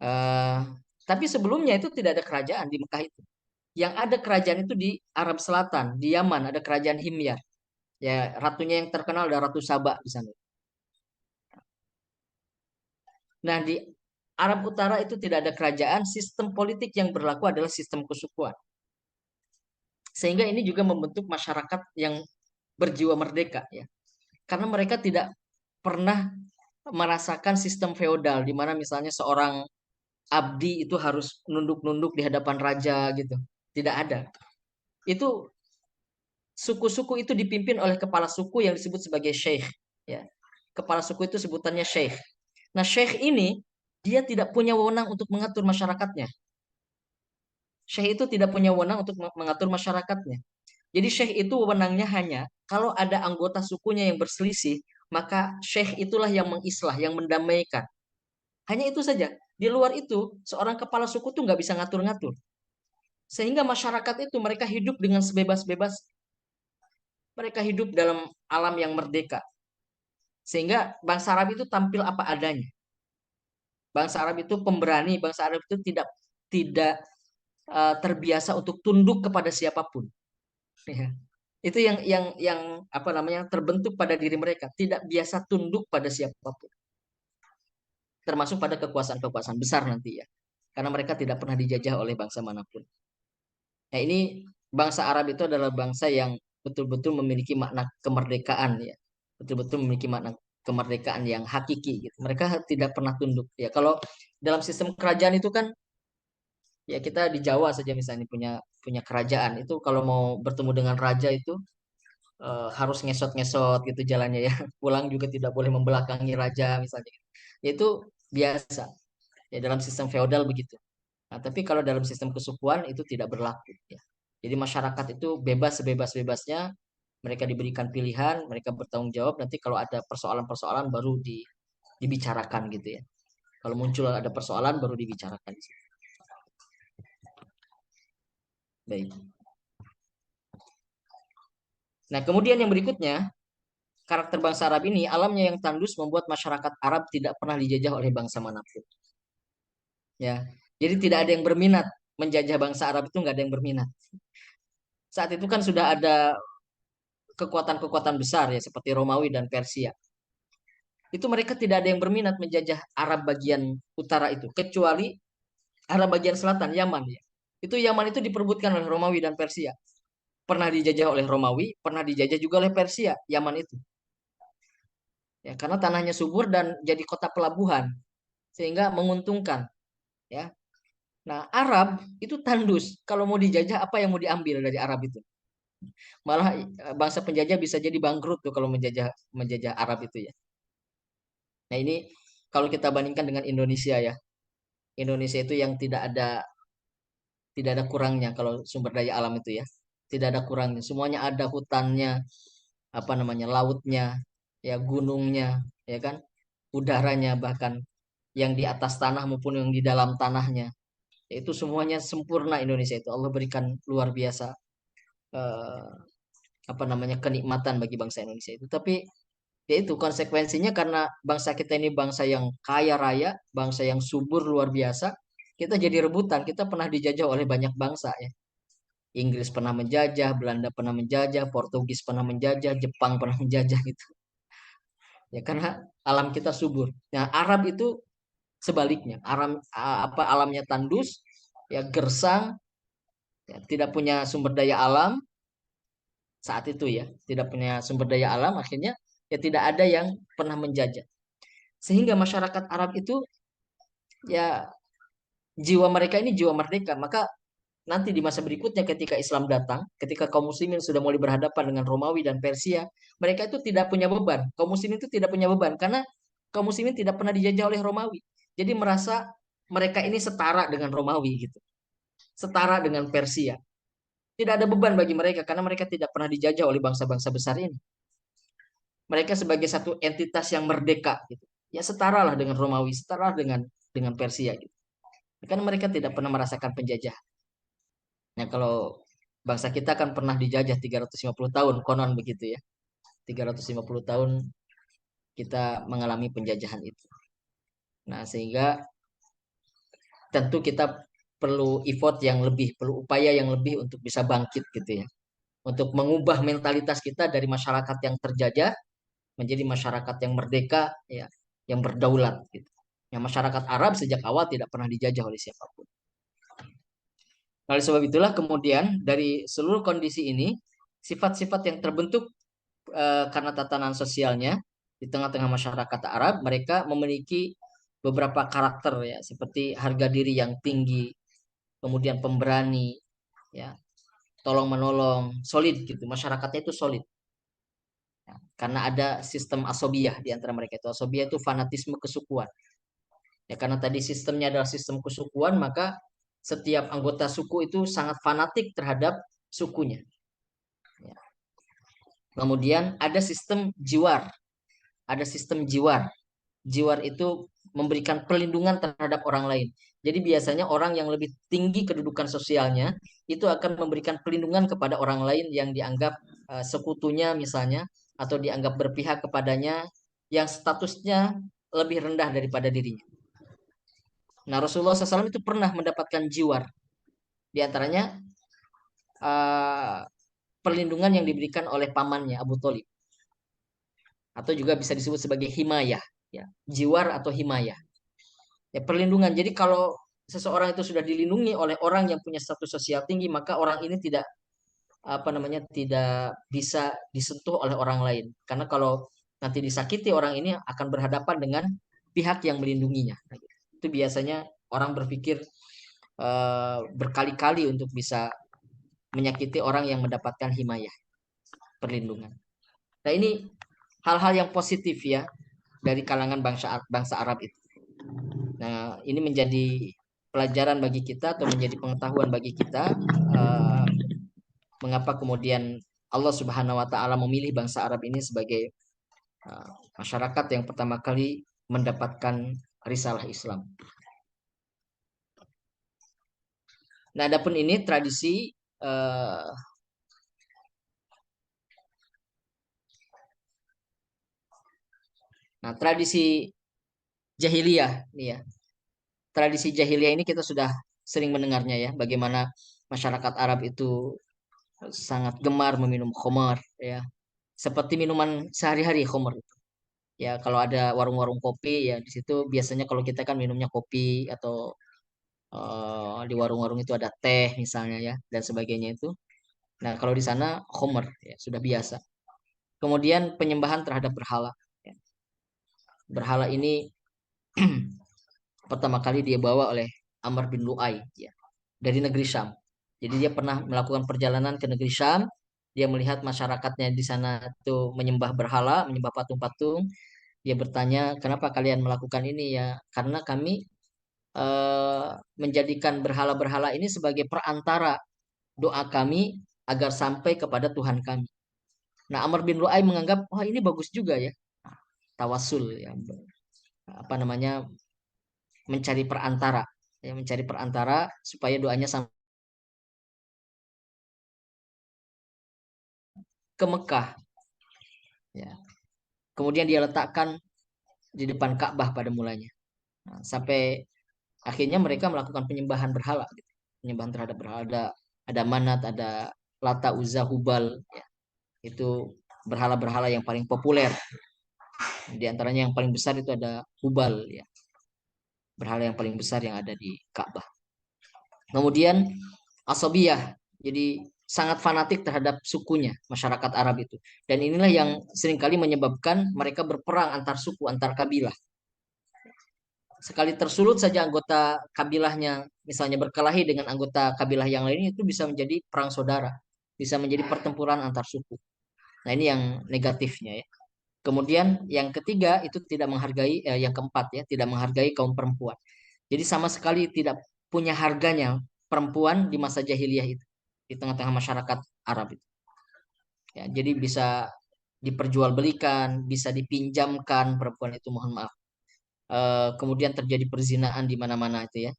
Eh, tapi sebelumnya itu tidak ada kerajaan di Mekah itu. Yang ada kerajaan itu di Arab Selatan, di Yaman ada kerajaan Himyar. Ya, ratunya yang terkenal ada Ratu Saba di sana. Nah, di Arab Utara itu tidak ada kerajaan, sistem politik yang berlaku adalah sistem kesukuan. Sehingga ini juga membentuk masyarakat yang berjiwa merdeka ya. Karena mereka tidak pernah merasakan sistem feodal di mana misalnya seorang abdi itu harus nunduk-nunduk di hadapan raja gitu. Tidak ada. Itu suku-suku itu dipimpin oleh kepala suku yang disebut sebagai syekh ya. Kepala suku itu sebutannya syekh. Nah, syekh ini dia tidak punya wewenang untuk mengatur masyarakatnya. Syekh itu tidak punya wewenang untuk mengatur masyarakatnya. Jadi syekh itu wewenangnya hanya kalau ada anggota sukunya yang berselisih, maka syekh itulah yang mengislah, yang mendamaikan. Hanya itu saja. Di luar itu, seorang kepala suku tuh nggak bisa ngatur-ngatur. Sehingga masyarakat itu mereka hidup dengan sebebas-bebas. Mereka hidup dalam alam yang merdeka. Sehingga bangsa Arab itu tampil apa adanya. Bangsa Arab itu pemberani, bangsa Arab itu tidak tidak terbiasa untuk tunduk kepada siapapun. Ya. Itu yang apa namanya terbentuk pada diri mereka, tidak biasa tunduk pada siapapun. Termasuk pada kekuasaan-kekuasaan besar nanti ya. Karena mereka tidak pernah dijajah oleh bangsa manapun. Nah, ini bangsa Arab itu adalah bangsa yang betul-betul memiliki makna kemerdekaan ya. Betul-betul memiliki makna kemerdekaan yang hakiki gitu. Mereka tidak pernah tunduk ya. Kalau dalam sistem kerajaan itu kan ya kita di Jawa saja misalnya punya punya kerajaan itu kalau mau bertemu dengan raja itu harus ngesot-ngesot gitu jalannya ya. Pulang juga tidak boleh membelakangi raja misalnya. Itu biasa ya dalam sistem feodal begitu. Nah, tapi kalau dalam sistem kesukuan itu tidak berlaku ya. Jadi masyarakat itu bebas sebebas-bebasnya, mereka diberikan pilihan, mereka bertanggung jawab. Nanti kalau ada persoalan-persoalan baru dibicarakan gitu ya. Kalau muncul ada persoalan baru dibicarakan di situ. Baik. Nah, kemudian yang berikutnya, karakter bangsa Arab ini alamnya yang tandus membuat masyarakat Arab tidak pernah dijajah oleh bangsa manapun. Ya. Jadi tidak ada yang berminat menjajah bangsa Arab itu nggak ada yang berminat. Saat itu kan sudah ada kekuatan-kekuatan besar ya seperti Romawi dan Persia. Itu mereka tidak ada yang berminat menjajah Arab bagian utara itu kecuali Arab bagian selatan Yaman ya. Itu Yaman itu diperebutkan oleh Romawi dan Persia. Pernah dijajah oleh Romawi, pernah dijajah juga oleh Persia, Yaman itu. Ya, karena tanahnya subur dan jadi kota pelabuhan sehingga menguntungkan ya. Nah, Arab itu tandus. Kalau mau dijajah apa yang mau diambil dari Arab itu? Malah bangsa penjajah bisa jadi bangkrut tuh kalau menjajah menjajah Arab itu ya. Nah, ini kalau kita bandingkan dengan Indonesia ya. Indonesia itu yang tidak ada kurangnya kalau sumber daya alam itu ya. Tidak ada kurangnya. Semuanya ada hutannya, apa namanya, lautnya, ya gunungnya, ya kan? Udaranya bahkan yang di atas tanah maupun yang di dalam tanahnya. Itu semuanya sempurna Indonesia itu. Allah berikan luar biasa eh, apa namanya kenikmatan bagi bangsa Indonesia itu. Tapi Yaitu konsekuensinya karena bangsa kita ini bangsa yang kaya raya, bangsa yang subur luar biasa, kita jadi rebutan. Kita pernah dijajah oleh banyak bangsa ya. Inggris pernah menjajah, Belanda pernah menjajah, Portugis pernah menjajah, Jepang pernah menjajah gitu. Ya karena alam kita subur. Nah, Arab itu sebaliknya. Alamnya tandus, ya gersang, ya, tidak punya sumber daya alam saat itu ya, tidak punya sumber daya alam, akhirnya ya tidak ada yang pernah menjajah. Sehingga masyarakat Arab itu ya jiwa mereka ini jiwa merdeka. Maka nanti di masa berikutnya ketika Islam datang, ketika kaum muslimin sudah mulai berhadapan dengan Romawi dan Persia, mereka itu tidak punya beban. Kaum muslimin itu tidak punya beban karena kaum muslimin tidak pernah dijajah oleh Romawi. Jadi merasa mereka ini setara dengan Romawi gitu. Setara dengan Persia. Tidak ada beban bagi mereka karena mereka tidak pernah dijajah oleh bangsa-bangsa besar ini. Mereka sebagai satu entitas yang merdeka gitu. Ya setara lah dengan Romawi, setara dengan Persia gitu. Karena mereka tidak pernah merasakan penjajah. Nah, kalau bangsa kita kan pernah dijajah 350 tahun, konon begitu ya. 350 tahun kita mengalami penjajahan itu. Nah, sehingga tentu kita perlu effort yang lebih, perlu upaya yang lebih untuk bisa bangkit gitu ya. Untuk mengubah mentalitas kita dari masyarakat yang terjajah menjadi masyarakat yang merdeka ya, yang berdaulat gitu. Yang masyarakat Arab sejak awal tidak pernah dijajah oleh siapapun. Oleh sebab itulah kemudian dari seluruh kondisi ini, sifat-sifat yang terbentuk karena tatanan sosialnya di tengah-tengah masyarakat Arab, mereka memiliki beberapa karakter ya, seperti harga diri yang tinggi, kemudian pemberani, ya, tolong menolong, solid gitu. Masyarakatnya itu solid. Ya, karena ada sistem asobiyah di antara mereka itu. Asobiyah itu fanatisme kesukuan. Ya, karena tadi sistemnya adalah sistem kesukuan, maka setiap anggota suku itu sangat fanatik terhadap sukunya. Ya. Kemudian ada sistem jiwar. Ada sistem jiwar. Jiwar itu memberikan perlindungan terhadap orang lain. Jadi biasanya orang yang lebih tinggi kedudukan sosialnya itu akan memberikan perlindungan kepada orang lain yang dianggap sekutunya misalnya atau dianggap berpihak kepadanya yang statusnya lebih rendah daripada dirinya. Nah, Rasulullah SAW itu pernah mendapatkan jiwar. Di antaranya eh, perlindungan yang diberikan oleh pamannya Abu Thalib atau juga bisa disebut sebagai himayah, ya, jiwar atau himayah. Ya, perlindungan. Jadi kalau seseorang itu sudah dilindungi oleh orang yang punya status sosial tinggi, maka orang ini tidak apa namanya tidak bisa disentuh oleh orang lain. Karena kalau nanti disakiti orang ini akan berhadapan dengan pihak yang melindunginya. Nah, gitu. Itu biasanya orang berpikir berkali-kali untuk bisa menyakiti orang yang mendapatkan himayah, perlindungan. Nah, ini hal-hal yang positif ya dari kalangan bangsa bangsa Arab itu. Nah, ini menjadi pelajaran bagi kita atau menjadi pengetahuan bagi kita eh, mengapa kemudian Allah Subhanahu wa taala memilih bangsa Arab ini sebagai eh, masyarakat yang pertama kali mendapatkan risalah Islam. Nah, adapun ini tradisi eh, nah tradisi jahiliyah nih ya. Tradisi jahiliyah ini kita sudah sering mendengarnya ya, bagaimana masyarakat Arab itu sangat gemar meminum khamar ya. Seperti minuman sehari-hari khamar itu. Ya, kalau ada warung-warung kopi ya di situ biasanya kalau kita kan minumnya kopi atau di warung-warung itu ada teh misalnya ya dan sebagainya itu. Nah, kalau di sana khamar ya sudah biasa. Kemudian penyembahan terhadap berhala. Ya. Berhala ini pertama kali dia bawa oleh Amr bin Lu'ay ya, dari negeri Syam. Jadi dia pernah melakukan perjalanan ke negeri Syam, dia melihat masyarakatnya di sana itu menyembah berhala, menyembah patung-patung. Dia bertanya, "Kenapa kalian melakukan ini ya?" Karena kami eh, menjadikan berhala-berhala ini sebagai perantara doa kami agar sampai kepada Tuhan kami. Nah, Amr bin Lu'ay menganggap, wah ini bagus juga ya, tawasul ya, apa namanya mencari perantara, ya mencari perantara supaya doanya sampai ke Mekah, ya. Kemudian dia letakkan di depan Ka'bah pada mulanya. Nah, sampai akhirnya mereka melakukan penyembahan berhala, gitu. Penyembahan terhadap berhala. Ada Manat, ada Lata, Uzza, Hubal. Ya. Itu berhala-berhala yang paling populer. Di antaranya yang paling besar itu ada Hubal, ya. Berhala yang paling besar yang ada di Ka'bah. Kemudian Asobiyah, jadi sangat fanatik terhadap sukunya masyarakat Arab itu. Dan inilah yang seringkali menyebabkan mereka berperang antar suku, antar kabilah. Sekali tersulut saja anggota kabilahnya, misalnya berkelahi dengan anggota kabilah yang lain, itu bisa menjadi perang saudara, bisa menjadi pertempuran antar suku. Nah, ini yang negatifnya ya. Kemudian yang ketiga itu tidak menghargai, yang keempat ya, tidak menghargai kaum perempuan. Jadi sama sekali tidak punya harganya perempuan di masa jahiliyah itu, di tengah-tengah masyarakat Arab itu. Ya, jadi bisa diperjualbelikan, bisa dipinjamkan perempuan itu, mohon maaf. Kemudian terjadi perzinahan di mana-mana itu ya.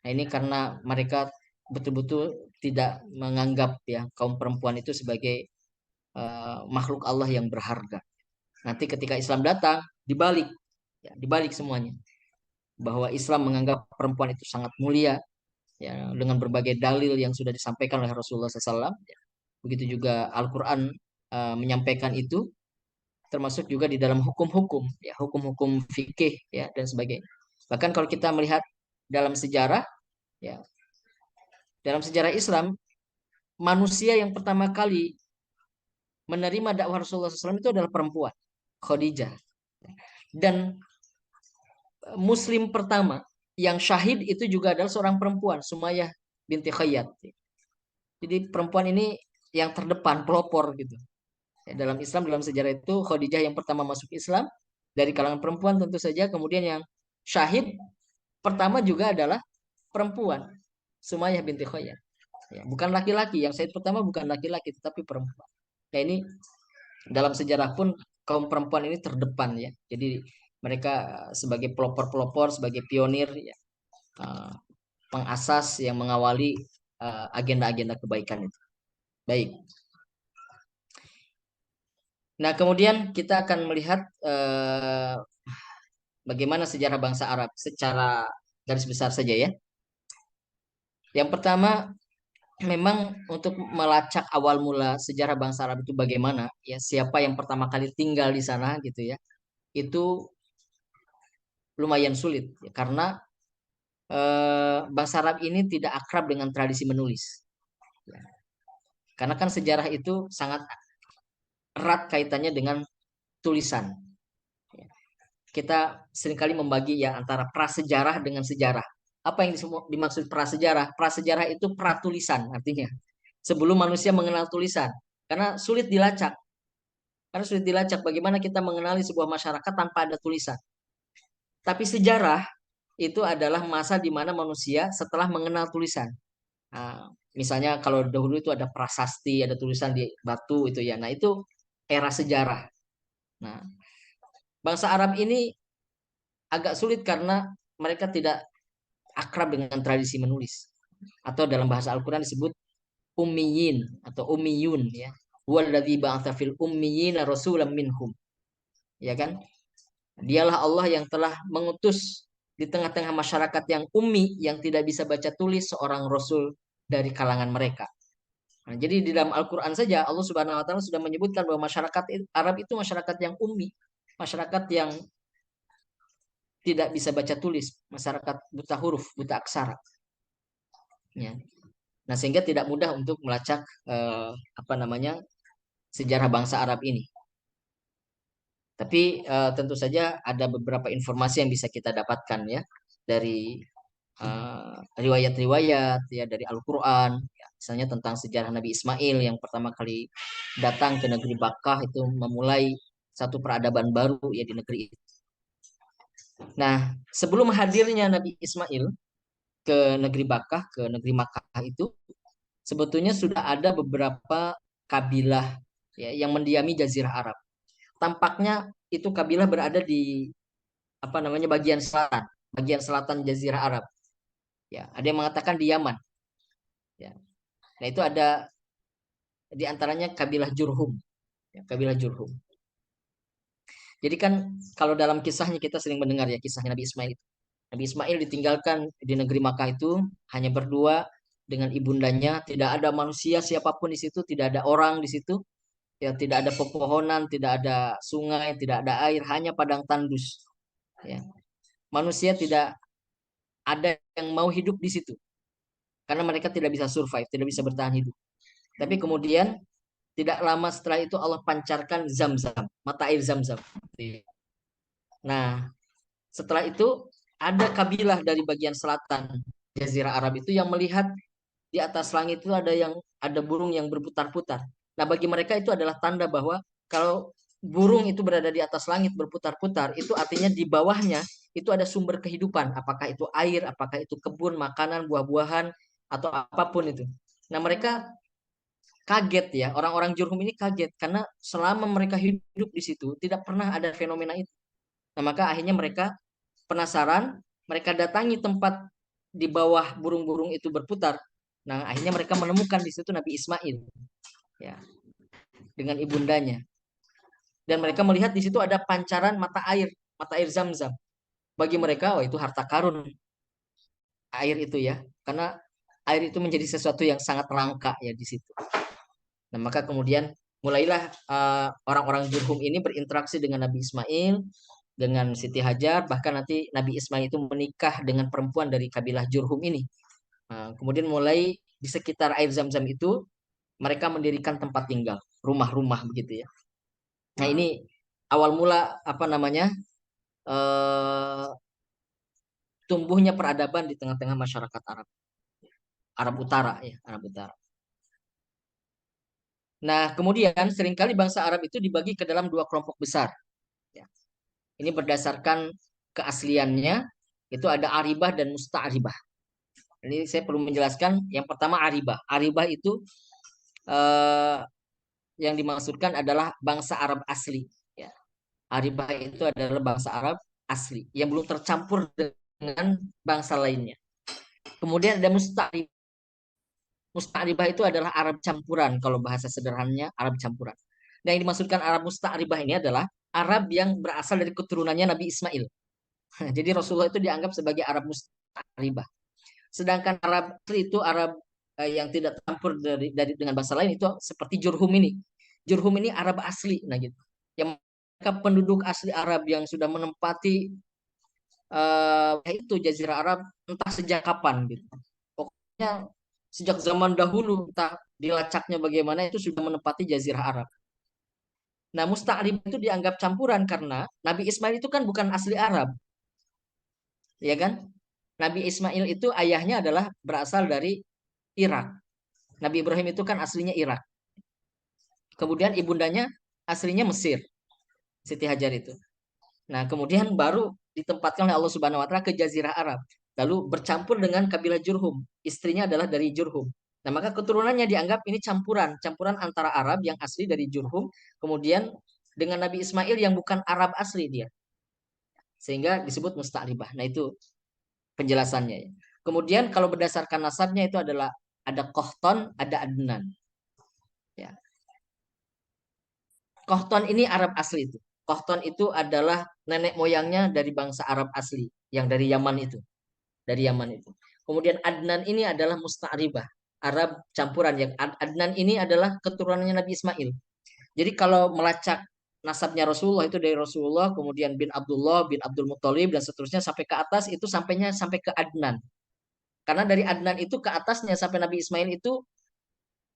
Nah, ini karena mereka betul-betul tidak menganggap ya kaum perempuan itu sebagai makhluk Allah yang berharga. Nanti ketika Islam datang, dibalik, ya, dibalik semuanya. Bahwa Islam menganggap perempuan itu sangat mulia, ya, dengan berbagai dalil yang sudah disampaikan oleh Rasulullah SAW. Ya. Begitu juga Al-Quran menyampaikan itu, termasuk juga di dalam hukum-hukum, ya, hukum-hukum fikih, ya, dan sebagainya. Bahkan kalau kita melihat dalam sejarah, ya, dalam sejarah Islam, manusia yang pertama kali menerima dakwah Rasulullah SAW itu adalah perempuan, Khadijah. Dan Muslim pertama yang syahid itu juga adalah seorang perempuan, Sumayyah binti Khayyat. Jadi perempuan ini yang terdepan, pelopor gitu. Ya, dalam Islam, dalam sejarah itu Khadijah yang pertama masuk Islam dari kalangan perempuan tentu saja. Kemudian yang syahid pertama juga adalah perempuan, Sumayyah binti Khayyat. Ya, bukan laki-laki, yang syahid pertama bukan laki-laki tetapi perempuan. Nah, ini dalam sejarah pun kaum perempuan ini terdepan ya. Jadi mereka sebagai pelopor-pelopor, sebagai pionir ya, eh, pengasas yang mengawali agenda-agenda kebaikan itu. Baik. Nah, kemudian kita akan melihat bagaimana sejarah bangsa Arab secara garis besar saja ya. Yang pertama, memang untuk melacak awal mula sejarah bangsa Arab itu bagaimana, ya, siapa yang pertama kali tinggal di sana gitu ya. Itu lumayan sulit ya, karena bangsa Arab ini tidak akrab dengan tradisi menulis. Ya. Karena kan sejarah itu sangat erat kaitannya dengan tulisan. Ya. Kita seringkali membagi ya antara prasejarah dengan sejarah. Apa yang dimaksud prasejarah? Prasejarah itu pratulisan artinya. Sebelum manusia mengenal tulisan. Karena sulit dilacak. Karena sulit dilacak bagaimana kita mengenali sebuah masyarakat tanpa ada tulisan. Tapi sejarah itu adalah masa di mana manusia setelah mengenal tulisan. Nah, misalnya kalau dahulu itu ada prasasti, ada tulisan di batu itu ya. Nah, itu era sejarah. Nah, bangsa Arab ini agak sulit karena mereka tidak akrab dengan tradisi menulis. Atau dalam bahasa Al-Quran disebut ummiyin atau ummiyun ya. Huwallazi ba'atsa fil ummiyina rasulam minhum. Ya kan? Dialah Allah yang telah mengutus di tengah-tengah masyarakat yang ummi, yang tidak bisa baca tulis, seorang rasul dari kalangan mereka. Nah, jadi di dalam Al-Quran saja Allah Subhanahu Wa Taala sudah menyebutkan bahwa masyarakat Arab itu masyarakat yang ummi, masyarakat yang tidak bisa baca tulis, masyarakat buta huruf, buta aksara. Ya. Nah, sehingga tidak mudah untuk melacak apa namanya sejarah bangsa Arab ini. Tapi tentu saja ada beberapa informasi yang bisa kita dapatkan ya dari riwayat-riwayat ya dari Al-Qur'an ya, misalnya tentang sejarah Nabi Ismail yang pertama kali datang ke negeri Bakkah itu memulai satu peradaban baru ya di negeri itu. Nah, sebelum hadirnya Nabi Ismail ke negeri Bakkah, ke negeri Makkah itu sebetulnya sudah ada beberapa kabilah ya yang mendiami Jazirah Arab. Tampaknya itu kabilah berada di apa namanya bagian selatan Jazirah Arab. Ya, ada yang mengatakan di Yaman. Ya. Nah, itu ada di antaranya kabilah Jurhum. Ya, kabilah Jurhum. Jadi kan kalau dalam kisahnya kita sering mendengar ya kisahnya Nabi Ismail itu. Nabi Ismail ditinggalkan di negeri Makkah itu hanya berdua dengan ibundanya, tidak ada manusia siapapun di situ, tidak ada orang di situ, ya tidak ada pepohonan, tidak ada sungai, tidak ada air, hanya padang tandus. Ya. Manusia tidak ada yang mau hidup di situ karena mereka tidak bisa survive, tidak bisa bertahan hidup. Tapi kemudian tidak lama setelah itu Allah pancarkan Zam-Zam, mata air Zam-Zam. Nah, setelah itu ada kabilah dari bagian selatan Jazirah Arab itu yang melihat di atas langit itu ada burung yang berputar-putar. Nah, bagi mereka itu adalah tanda bahwa kalau burung itu berada di atas langit berputar-putar, itu artinya di bawahnya itu ada sumber kehidupan, apakah itu air, apakah itu kebun, makanan, buah-buahan atau apapun itu. Nah, mereka kaget ya, orang-orang Jurhum ini kaget karena selama mereka hidup di situ tidak pernah ada fenomena itu. Nah, maka akhirnya mereka penasaran, mereka datangi tempat di bawah burung-burung itu berputar. Nah, akhirnya mereka menemukan di situ Nabi Ismail, ya, dengan ibundanya. Dan mereka melihat di situ ada pancaran mata air Zam-Zam. Bagi mereka, oh itu harta karun air itu ya, karena air itu menjadi sesuatu yang sangat langka ya di situ. Nah, maka kemudian mulailah orang-orang Jurhum ini berinteraksi dengan Nabi Ismail, dengan Siti Hajar, bahkan nanti Nabi Ismail itu menikah dengan perempuan dari kabilah Jurhum ini. Nah, kemudian mulai di sekitar air Zam-Zam itu mereka mendirikan tempat tinggal, rumah-rumah begitu ya. Nah, ini awal mula apa namanya? eh, Tumbuhnya peradaban di tengah-tengah masyarakat Arab, Arab Utara ya, Arab Utara. Nah, kemudian seringkali bangsa Arab itu dibagi ke dalam dua kelompok besar. Ya. Ini berdasarkan keasliannya, itu ada Aribah dan Musta'ribah. Ini saya perlu menjelaskan. Yang pertama Aribah. Aribah itu eh, yang dimaksudkan adalah bangsa Arab asli. Ya. Aribah itu adalah bangsa Arab asli yang belum tercampur dengan bangsa lainnya. Kemudian ada Musta'ribah. Musta'ribah itu adalah Arab campuran. Kalau bahasa sederhananya Arab campuran. Nah, yang dimaksudkan Arab Musta'ribah ini adalah Arab yang berasal dari keturunannya Nabi Ismail. Jadi Rasulullah itu dianggap sebagai Arab Musta'ribah. Sedangkan Arab itu Arab yang tidak campur dari dengan bahasa lain itu seperti Jurhum ini. Jurhum ini Arab asli, nah gitu. Yang mereka penduduk asli Arab yang sudah menempati itu Jazirah Arab entah sejak kapan gitu. Pokoknya sejak zaman dahulu entah dilacaknya bagaimana itu sudah menempati Jazirah Arab. Nah, Musta'rib itu dianggap campuran karena Nabi Ismail itu kan bukan asli Arab, ya kan? Nabi Ismail itu ayahnya adalah berasal dari Irak. Nabi Ibrahim itu kan aslinya Irak. Kemudian ibundanya aslinya Mesir, Siti Hajar itu. Nah, kemudian baru ditempatkan oleh Allah Subhanahu wa taala ke Jazirah Arab. Lalu bercampur dengan kabilah Jurhum. Istrinya adalah dari Jurhum. Nah, maka keturunannya dianggap ini campuran, campuran antara Arab yang asli dari Jurhum, kemudian dengan Nabi Ismail yang bukan Arab asli dia. Sehingga disebut Musta'ribah. Nah, itu penjelasannya ya. Kemudian kalau berdasarkan nasabnya itu adalah ada Qahtan, ada Adnan. Ya. Qahtan ini Arab asli itu. Qahtan itu adalah nenek moyangnya dari bangsa Arab asli yang dari Yaman itu, dari Yaman itu. Kemudian Adnan ini adalah Musta'ribah, Arab campuran yang Adnan ini adalah keturunannya Nabi Ismail. Jadi kalau melacak nasabnya Rasulullah itu dari Rasulullah, kemudian bin Abdullah, bin Abdul Muthalib dan seterusnya sampai ke atas itu sampai ke Adnan. Karena dari Adnan itu ke atasnya sampai Nabi Ismail itu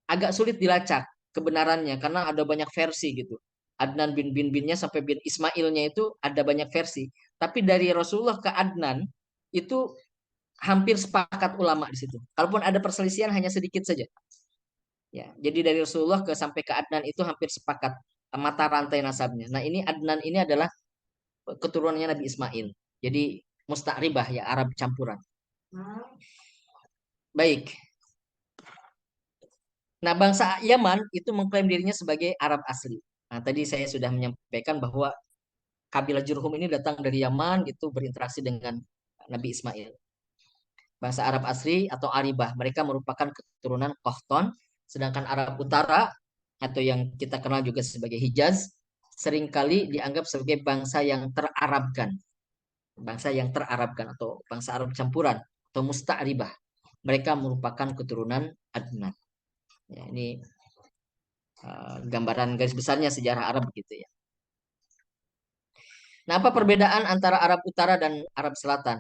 agak sulit dilacak kebenarannya karena ada banyak versi gitu. Adnan binnya sampai bin Ismailnya itu ada banyak versi. Tapi dari Rasulullah ke Adnan itu hampir sepakat ulama di situ. Kalaupun ada perselisihan hanya sedikit saja. Ya, jadi dari Rasulullah sampai ke Adnan itu hampir sepakat mata rantai nasabnya. Nah, ini Adnan ini adalah keturunannya Nabi Ismail. Jadi musta'ribah ya Arab campuran. Baik. Nah, bangsa Yaman itu mengklaim dirinya sebagai Arab asli. Nah, tadi saya sudah menyampaikan bahwa kabilah Jurhum ini datang dari Yaman gitu berinteraksi dengan Nabi Ismail. Bangsa Arab asli atau Aribah, mereka merupakan keturunan Qahtan, sedangkan Arab Utara atau yang kita kenal juga sebagai Hijaz seringkali dianggap sebagai bangsa yang terarabkan, bangsa yang terarabkan atau bangsa Arab campuran atau musta'ribah. Mereka merupakan keturunan Adnan. Ya, ini gambaran garis besarnya sejarah Arab begitu ya. Nah, apa perbedaan antara Arab Utara dan Arab Selatan?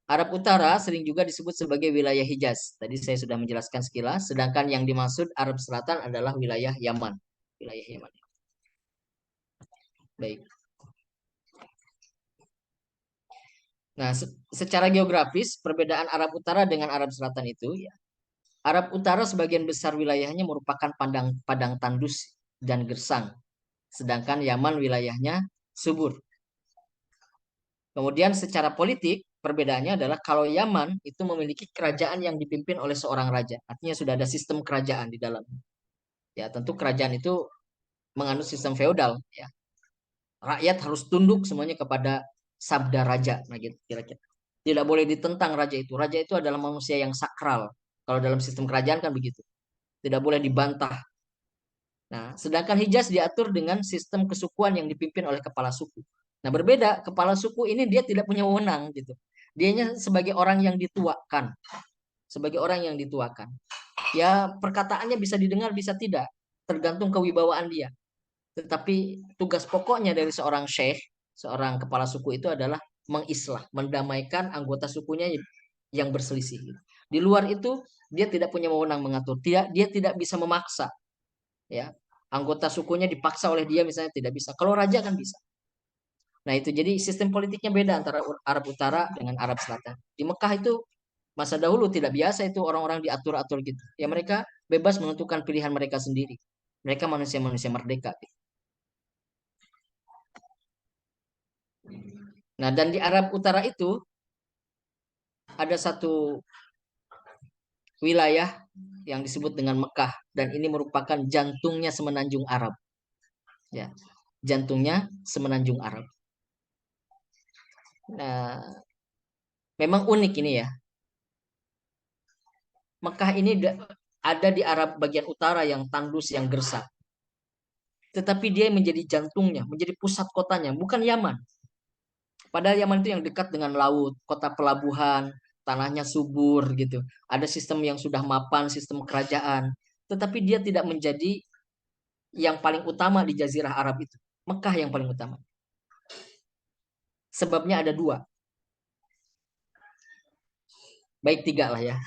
Arab Utara sering juga disebut sebagai wilayah Hijaz. Tadi saya sudah menjelaskan sekilas. Sedangkan yang dimaksud Arab Selatan adalah wilayah Yaman. Wilayah Yaman. Baik. Nah, secara geografis, perbedaan Arab Utara dengan Arab Selatan itu, ya, Arab Utara sebagian besar wilayahnya merupakan padang padang tandus dan gersang, sedangkan Yaman wilayahnya subur. Kemudian secara politik, perbedaannya adalah kalau Yaman itu memiliki kerajaan yang dipimpin oleh seorang raja, artinya sudah ada sistem kerajaan di dalam. Ya, tentu kerajaan itu menganut sistem feodal, ya. Rakyat harus tunduk semuanya kepada sabda raja, nah gitu kira-kira. Tidak boleh ditentang raja itu. Raja itu adalah manusia yang sakral. Kalau dalam sistem kerajaan kan begitu. Tidak boleh dibantah. Nah, sedangkan Hijaz diatur dengan sistem kesukuan yang dipimpin oleh kepala suku. Nah, berbeda, kepala suku ini dia tidak punya wewenang gitu. Dianya sebagai orang yang dituakan, sebagai orang yang dituakan. Ya, perkataannya bisa didengar, bisa tidak, tergantung kewibawaan dia. Tetapi tugas pokoknya dari seorang syekh, seorang kepala suku itu adalah mengislah, mendamaikan anggota sukunya yang berselisih. Di luar itu dia tidak punya wewenang mengatur, dia tidak bisa memaksa, ya. Anggota sukunya dipaksa oleh dia misalnya tidak bisa. Kalau raja kan bisa. Nah, itu jadi sistem politiknya beda antara Arab Utara dengan Arab Selatan. Di Mekah itu masa dahulu tidak biasa itu orang-orang diatur-atur gitu. Ya mereka bebas menentukan pilihan mereka sendiri. Mereka manusia-manusia merdeka. Nah, dan di Arab Utara itu ada satu wilayah yang disebut dengan Mekah dan ini merupakan jantungnya semenanjung Arab. Ya, jantungnya semenanjung Arab. Nah, memang unik ini ya. Mekah ini ada di Arab bagian utara yang tandus, yang gersang. Tetapi dia menjadi jantungnya, menjadi pusat kotanya, bukan Yaman. Padahal Yaman itu yang dekat dengan laut, kota pelabuhan, tanahnya subur gitu. Ada sistem yang sudah mapan, sistem kerajaan. Tetapi dia tidak menjadi yang paling utama di Jazirah Arab itu. Mekah yang paling utama. Sebabnya ada dua. Baik tiga lah ya.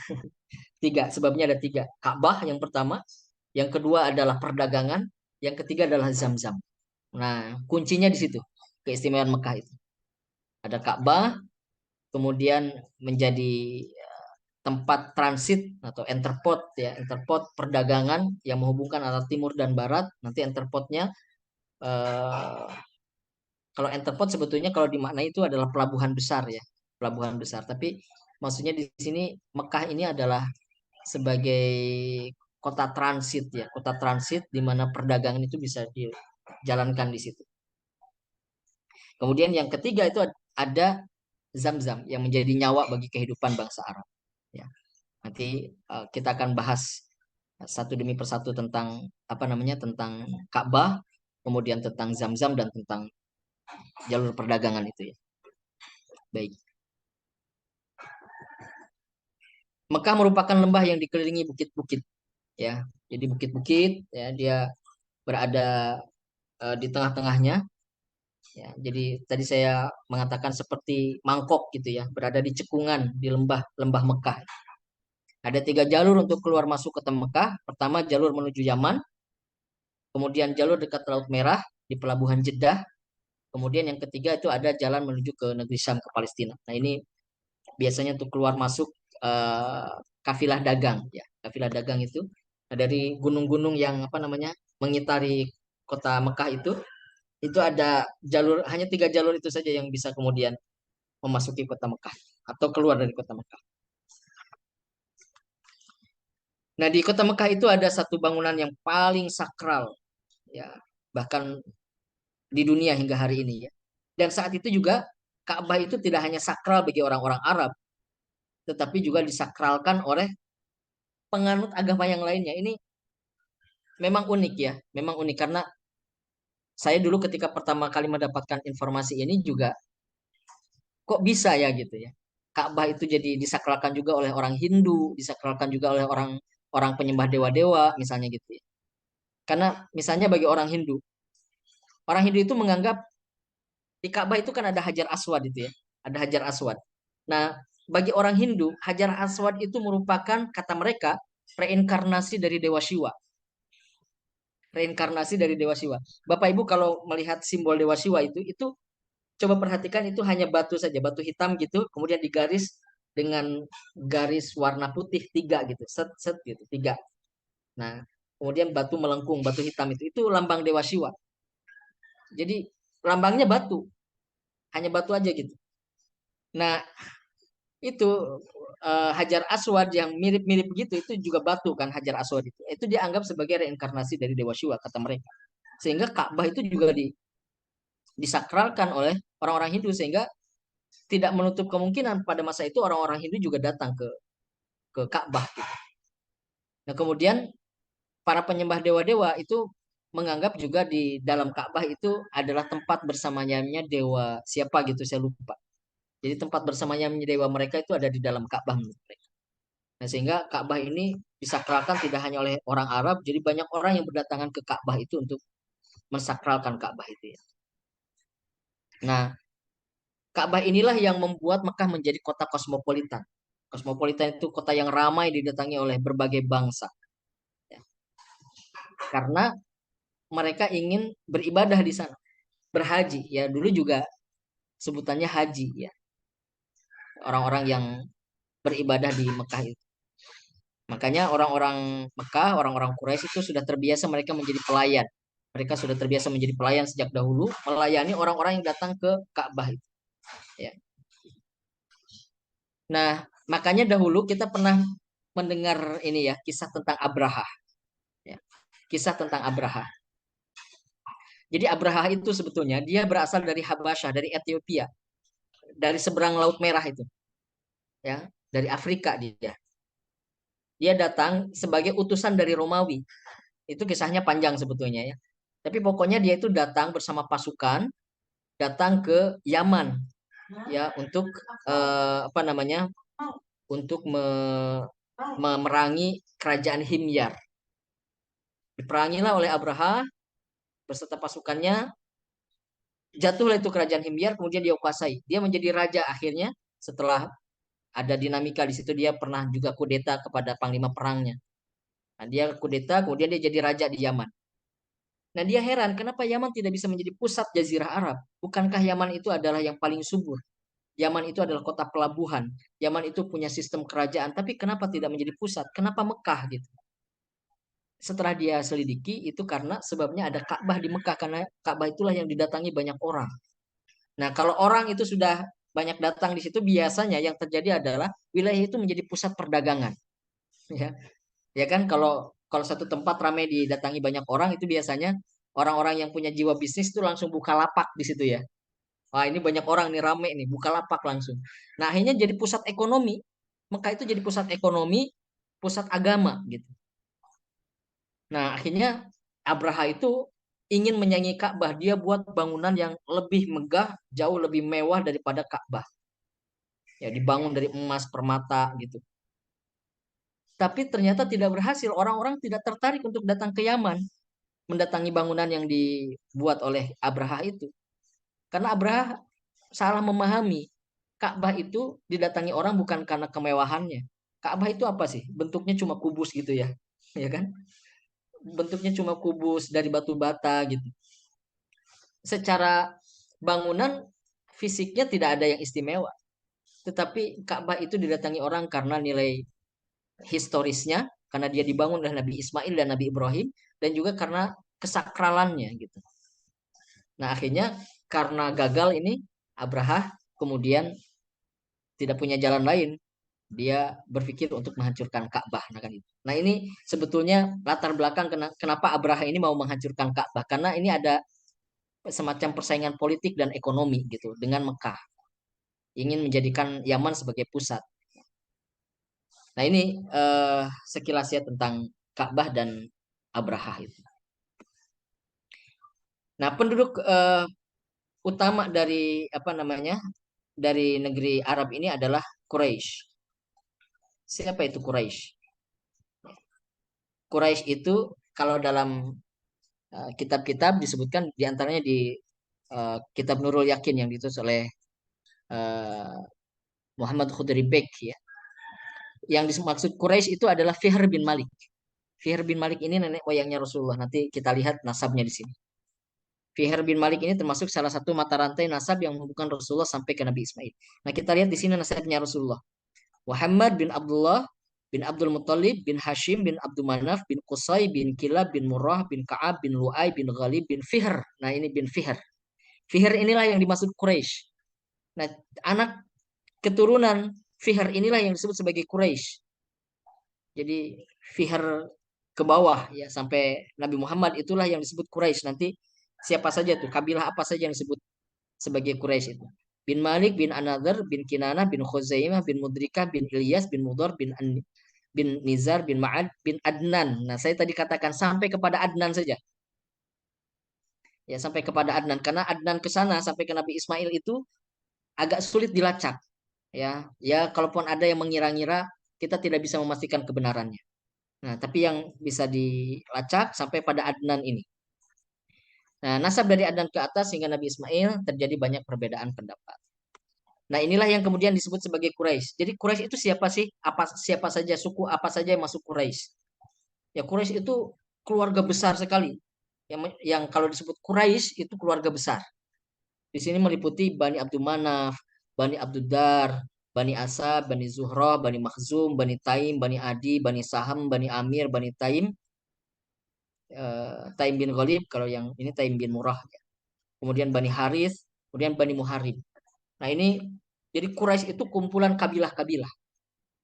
Tiga. Sebabnya ada tiga. Ka'bah yang pertama. Yang kedua adalah perdagangan. Yang ketiga adalah Zam-Zam. Nah, kuncinya di situ. Keistimewaan Mekah itu. Ada Ka'bah, kemudian menjadi tempat transit atau entrepot ya, entrepot perdagangan yang menghubungkan antara timur dan barat. Nanti entrepotnya eh, kalau entrepot sebetulnya kalau dimaknai itu adalah pelabuhan besar ya, pelabuhan besar. Tapi maksudnya di sini Mekah ini adalah sebagai kota transit ya, kota transit di mana perdagangan itu bisa dijalankan di situ. Kemudian yang ketiga itu ada Zam-Zam yang menjadi nyawa bagi kehidupan bangsa Arab. Ya, nanti kita akan bahas satu demi persatu tentang apa namanya tentang Ka'bah, kemudian tentang Zam-Zam dan tentang jalur perdagangan itu ya. Baik. Mekah merupakan lembah yang dikelilingi bukit-bukit ya. Jadi bukit-bukit ya dia berada di tengah-tengahnya ya. Jadi tadi saya mengatakan seperti mangkok gitu ya, berada di cekungan di lembah Mekah. Ada tiga jalur untuk keluar masuk ke Mekah. Pertama jalur menuju Yaman, kemudian jalur dekat Laut Merah di pelabuhan Jeddah. Kemudian yang ketiga itu ada jalan menuju ke negeri Syam ke Palestina. Nah ini biasanya untuk keluar masuk eh, kafilah dagang ya. Kafilah dagang itu dari gunung-gunung yang apa namanya mengitari kota Mekah itu ada jalur hanya tiga jalur itu saja yang bisa kemudian memasuki kota Mekah atau keluar dari kota Mekah. Nah di kota Mekah itu ada satu bangunan yang paling sakral ya bahkan di dunia hingga hari ini ya. Dan saat itu juga Ka'bah itu tidak hanya sakral bagi orang-orang Arab, tetapi juga disakralkan oleh penganut agama yang lainnya. Ini memang unik ya, memang unik karena Saya dulu ketika pertama kali mendapatkan informasi ini juga kok bisa ya gitu ya. Ka'bah itu jadi disakralkan juga oleh orang Hindu, disakralkan juga oleh orang orang penyembah dewa-dewa misalnya gitu ya. Karena misalnya bagi orang Hindu itu menganggap di Ka'bah itu kan ada Hajar Aswad itu ya, ada Hajar Aswad. Nah, bagi orang Hindu, Hajar Aswad itu merupakan kata mereka reinkarnasi dari Dewa Siwa, reinkarnasi dari Dewa Siwa. Bapak Ibu kalau melihat simbol Dewa Siwa itu coba perhatikan itu hanya batu saja, batu hitam gitu, kemudian digaris dengan garis warna putih tiga gitu, set set gitu, tiga. Nah, kemudian batu melengkung, batu hitam itu lambang Dewa Siwa. Jadi lambangnya batu, hanya batu aja gitu. Nah, itu Hajar Aswad yang mirip-mirip begitu itu juga batu kan Hajar Aswad itu dianggap sebagai reinkarnasi dari Dewa Siwa kata mereka sehingga Ka'bah itu juga disakralkan oleh orang-orang Hindu sehingga tidak menutup kemungkinan pada masa itu orang-orang Hindu juga datang ke Ka'bah gitu. Nah kemudian para penyembah dewa-dewa itu menganggap juga di dalam Ka'bah itu adalah tempat bersamanya dewa siapa gitu saya lupa. Jadi tempat bersamanya dewa mereka itu ada di dalam Ka'bah menurut mereka. Nah, sehingga Ka'bah ini disakralkan tidak hanya oleh orang Arab, jadi banyak orang yang berdatangan ke Ka'bah itu untuk mensakralkan Ka'bah itu ya. Nah, Ka'bah inilah yang membuat Mekah menjadi kota kosmopolitan. Kosmopolitan itu kota yang ramai didatangi oleh berbagai bangsa. Ya. Karena mereka ingin beribadah di sana, berhaji. Ya, dulu juga sebutannya haji ya. Orang-orang yang beribadah di Mekah itu. Makanya orang-orang Mekah, orang-orang Quraisy itu sudah terbiasa mereka menjadi pelayan. Mereka sudah terbiasa menjadi pelayan sejak dahulu, melayani orang-orang yang datang ke Ka'bah itu. Ya. Nah, makanya dahulu kita pernah mendengar ini ya, kisah tentang Abraha. Ya. Kisah tentang Abraha. Jadi Abraha itu sebetulnya dia berasal dari Habasyah, dari Ethiopia, dari seberang Laut Merah itu. Ya, dari Afrika dia. Dia datang sebagai utusan dari Romawi. Itu kisahnya panjang sebetulnya ya. Tapi pokoknya dia itu datang bersama pasukan, datang ke Yaman ya untuk apa namanya? Untuk memerangi kerajaan Himyar. Diperangilah oleh Abraha beserta pasukannya, jatuhlah itu kerajaan Himyar, kemudian dia kuasai. Dia menjadi raja akhirnya setelah ada dinamika di situ dia pernah juga kudeta kepada panglima perangnya. Nah, dia kudeta, kemudian dia jadi raja di Yaman. Nah, dia heran kenapa Yaman tidak bisa menjadi pusat Jazirah Arab. Bukankah Yaman itu adalah yang paling subur? Yaman itu adalah kota pelabuhan. Yaman itu punya sistem kerajaan, tapi kenapa tidak menjadi pusat? Kenapa Mekah gitu? Setelah dia selidiki itu karena sebabnya ada Ka'bah di Mekah karena Ka'bah itulah yang didatangi banyak orang. Nah, kalau orang itu sudah banyak datang di situ biasanya yang terjadi adalah wilayah itu menjadi pusat perdagangan, ya. Ya kan kalau satu tempat ramai didatangi banyak orang itu biasanya orang-orang yang punya jiwa bisnis itu langsung buka lapak di situ ya. Wah, ini banyak orang nih rame nih, buka lapak langsung. Nah, akhirnya jadi pusat ekonomi. Mekah itu jadi pusat ekonomi, pusat agama gitu. Nah, akhirnya Abraha itu ingin menyaingi Ka'bah. Dia buat bangunan yang lebih megah, jauh lebih mewah daripada Ka'bah. Ya, dibangun dari emas, permata gitu. Tapi ternyata tidak berhasil. Orang-orang tidak tertarik untuk datang ke Yaman, mendatangi bangunan yang dibuat oleh Abraha itu. Karena Abraha salah memahami. Ka'bah itu didatangi orang bukan karena kemewahannya. Ka'bah itu apa sih? Bentuknya cuma kubus gitu ya. Ya kan? Bentuknya cuma kubus dari batu bata gitu. Secara bangunan fisiknya tidak ada yang istimewa. Tetapi Ka'bah itu didatangi orang karena nilai historisnya, karena dia dibangun oleh Nabi Ismail dan Nabi Ibrahim, dan juga karena kesakralannya gitu. Nah akhirnya karena gagal ini, Abraha kemudian tidak punya jalan lain. Dia berpikir untuk menghancurkan Ka'bah. Nah ini sebetulnya latar belakang kenapa Abraha ini mau menghancurkan Ka'bah. Karena ini ada semacam persaingan politik dan ekonomi gitu dengan Mekah. Ingin menjadikan Yaman sebagai pusat. Nah ini sekilas ya tentang Ka'bah dan Abraha itu. Nah, penduduk utama dari apa namanya dari negeri Arab ini adalah Quraisy. Siapa itu Quraisy? Quraisy itu kalau dalam kitab-kitab disebutkan diantaranya di kitab Nurul Yakin yang ditulis oleh eh, Muhammad Khudri Bek ya. Yang dimaksud Quraisy itu adalah Fihr bin Malik. Fihr bin Malik ini nenek moyangnya Rasulullah. Nanti kita lihat nasabnya di sini. Fihr bin Malik ini termasuk salah satu mata rantai nasab yang menghubungkan Rasulullah sampai ke Nabi Ismail. Nah, kita lihat di sini nasabnya Rasulullah. Muhammad bin Abdullah bin Abdul Muttalib bin Hashim bin Abdul Manaf bin Qusay bin Kilab bin Murrah bin Ka'ab bin Lu'ay bin Ghalib bin Fihr. Nah, ini bin Fihr. Fihr inilah yang dimaksud Quraisy. Nah, anak keturunan Fihr inilah yang disebut sebagai Quraisy. Jadi Fihr ke bawah ya sampai Nabi Muhammad itulah yang disebut Quraisy. Nanti siapa saja tuh, kabilah apa saja yang disebut sebagai Quraisy itu. Bin Malik bin Anadar bin Kinanah bin Khuzaimah bin Mudrikah bin Ilyas bin Mudor bin Nizar bin Ma'ad bin Adnan. Nah, saya tadi katakan sampai kepada Adnan saja. Ya, sampai kepada Adnan karena Adnan ke sana sampai ke Nabi Ismail itu agak sulit dilacak. Ya, ya kalaupun ada yang mengira-ngira kita tidak bisa memastikan kebenarannya. Nah, tapi yang bisa dilacak sampai pada Adnan ini. Nah, nasab dari Adnan ke atas hingga Nabi Ismail terjadi banyak perbedaan pendapat. Nah, inilah yang kemudian disebut sebagai Quraisy. Jadi Quraisy itu siapa sih? Apa siapa saja suku apa saja yang masuk Quraisy? Ya Quraisy itu keluarga besar sekali. Yang kalau disebut Quraisy itu keluarga besar. Di sini meliputi Bani Abdul Manaf, Bani Abdul Dar, Bani Asad, Bani Zuhrah, Bani Makhzum, Bani Taim, Bani Adi, Bani Saham, Bani Amir, Bani Taim, Taim bin Ghalib, kalau yang ini Taim bin Murrah. Kemudian Bani Harith, kemudian Bani Muharib. Nah, ini jadi Quraisy itu kumpulan kabilah-kabilah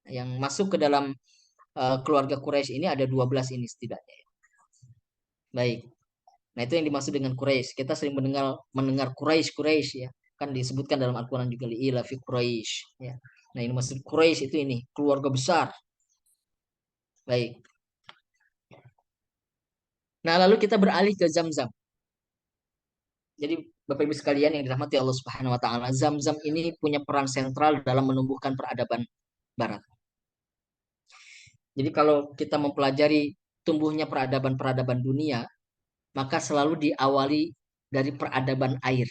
yang masuk ke dalam keluarga Quraisy ini ada 12 ini setidaknya. Baik. Nah, itu yang dimaksud dengan Quraisy. Kita sering mendengar mendengar Quraisy Quraisy ya. Kan disebutkan dalam Al-Qur'an juga li'ila fi Quraisy ya. Nah, ini maksud Quraisy itu ini, keluarga besar. Baik. Nah, lalu kita beralih ke Zamzam. Jadi Bapak Ibu sekalian yang dirahmati Allah Subhanahu wa taala, Zamzam ini punya peran sentral dalam menumbuhkan peradaban barat. Jadi kalau kita mempelajari tumbuhnya peradaban-peradaban dunia, maka selalu diawali dari peradaban air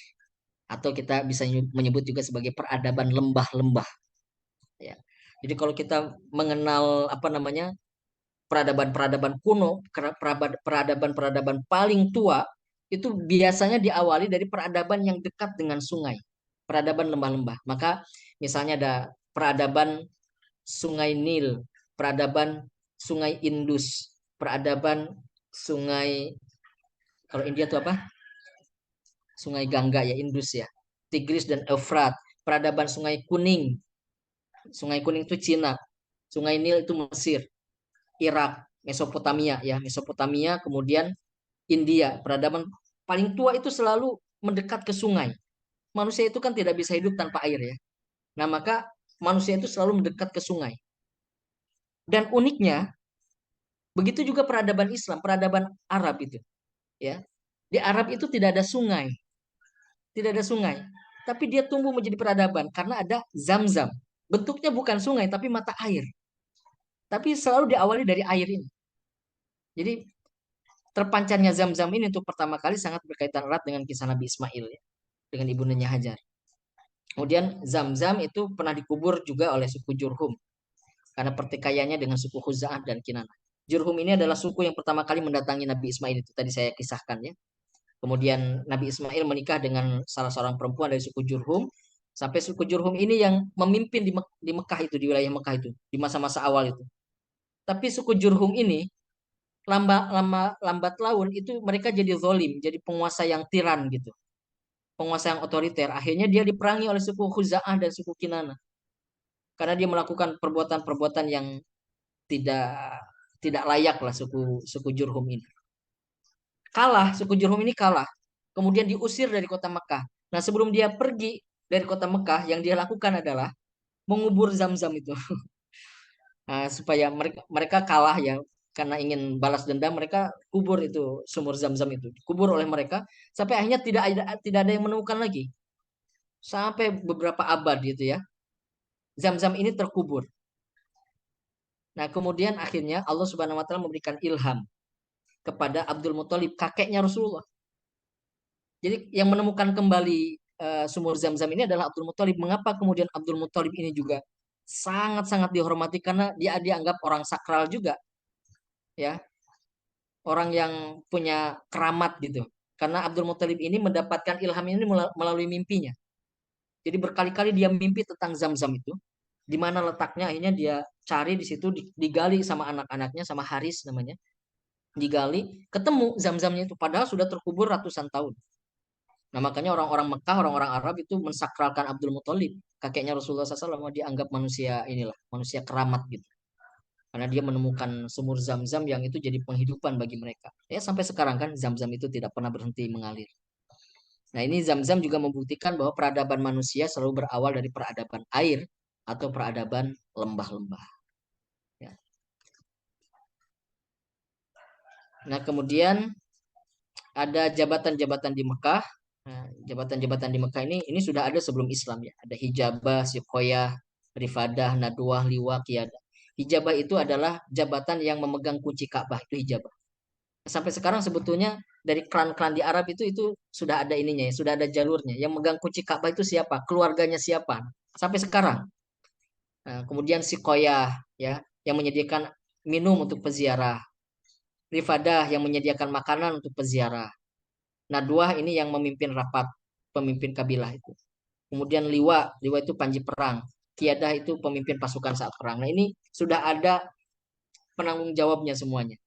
atau kita bisa menyebut juga sebagai peradaban lembah-lembah ya. Jadi kalau kita mengenal apa namanya peradaban-peradaban kuno, peradaban-peradaban paling tua itu biasanya diawali dari peradaban yang dekat dengan sungai, peradaban lembah-lembah. Maka misalnya ada peradaban Sungai Nil, peradaban Sungai Indus, peradaban Sungai kalau India itu apa? Sungai Gangga ya, Indus ya. Tigris dan Efrat, peradaban Sungai Kuning. Sungai Kuning itu Cina, Sungai Nil itu Mesir, Irak, Mesopotamia ya, Mesopotamia, kemudian India. Peradaban paling tua itu selalu mendekat ke sungai. Manusia itu kan tidak bisa hidup tanpa air ya. Nah, maka manusia itu selalu mendekat ke sungai. Dan uniknya, begitu juga peradaban Islam, peradaban Arab itu, ya. Di Arab itu tidak ada sungai, tidak ada sungai. Tapi dia tumbuh menjadi peradaban karena ada Zam-Zam. Bentuknya bukan sungai tapi mata air. Tapi selalu diawali dari air ini. Jadi terpancarnya Zam-Zam ini untuk pertama kali sangat berkaitan erat dengan kisah Nabi Ismail ya, dengan ibundanya Hajar. Kemudian Zam-Zam itu pernah dikubur juga oleh suku Jurhum karena pertikaiannya dengan suku Khuza'ah dan Kinanah. Jurhum ini adalah suku yang pertama kali mendatangi Nabi Ismail itu tadi saya kisahkan ya. Kemudian Nabi Ismail menikah dengan salah seorang perempuan dari suku Jurhum. Sampai suku Jurhum ini yang memimpin di Mekah itu, di wilayah Mekah itu, di masa-masa awal itu. Tapi suku Jurhum ini lambat laun itu mereka jadi zolim, jadi penguasa yang tiran gitu. Penguasa yang otoriter. Akhirnya dia diperangi oleh suku Khuza'ah dan suku Kinana. Karena dia melakukan perbuatan-perbuatan yang tidak tidak layak lah suku suku Jurhum ini. Kalah, suku Jurhum ini kalah. Kemudian diusir dari kota Mekah. Nah, sebelum dia pergi dari kota Mekah, yang dia lakukan adalah mengubur Zam-Zam itu. Nah, supaya mereka kalah ya. karena ingin balas dendam mereka kubur itu sumur Zam-Zam itu, kubur oleh mereka sampai akhirnya tidak ada yang menemukan lagi sampai beberapa abad gitu ya. Zam-Zam ini terkubur. Nah, kemudian akhirnya Allah Subhanahu wa taala memberikan ilham kepada Abdul Muthalib, kakeknya Rasulullah. Jadi yang menemukan kembali sumur Zam-Zam ini adalah Abdul Muthalib. Mengapa kemudian Abdul Muthalib ini juga sangat-sangat dihormati karena dia dianggap orang sakral juga, ya, orang yang punya keramat gitu. Karena Abdul Muthalib ini mendapatkan ilham ini melalui mimpinya. Jadi berkali-kali dia mimpi tentang Zam-Zam itu, di mana letaknya akhirnya dia cari di situ digali sama anak-anaknya sama Haris namanya, digali ketemu Zam-Zamnya itu padahal sudah terkubur ratusan tahun. Nah, makanya orang-orang Mekah, orang-orang Arab itu mensakralkan Abdul Muthalib, kakeknya Rasulullah SAW, dianggap manusia inilah, manusia keramat gitu. Karena dia menemukan sumur Zam-Zam yang itu jadi penghidupan bagi mereka. Ya sampai sekarang kan Zam-Zam itu tidak pernah berhenti mengalir. Nah, ini Zam-Zam juga membuktikan bahwa peradaban manusia selalu berawal dari peradaban air atau peradaban lembah-lembah. Ya. Nah, kemudian ada jabatan-jabatan di Mekah. Nah, jabatan-jabatan di Mekah ini sudah ada sebelum Islam ya. Ada hijabah, siqoyah, rifadah, nadwah, liwa, qiyadah. Hijabah itu adalah jabatan yang memegang kunci Ka'bah, itu hijabah. Sampai sekarang sebetulnya dari klan-klan di Arab itu sudah ada ininya ya, sudah ada jalurnya. Yang megang kunci Ka'bah itu siapa? Keluarganya siapa? Sampai sekarang. Nah, kemudian siqoyah ya, yang menyediakan minum untuk peziarah. Rifadah yang menyediakan makanan untuk peziarah. Nadwah ini yang memimpin rapat, pemimpin kabilah itu. Kemudian liwa, liwa itu panji perang. Qiyadah itu pemimpin pasukan saat perang. Nah, ini sudah ada penanggung jawabnya semuanya.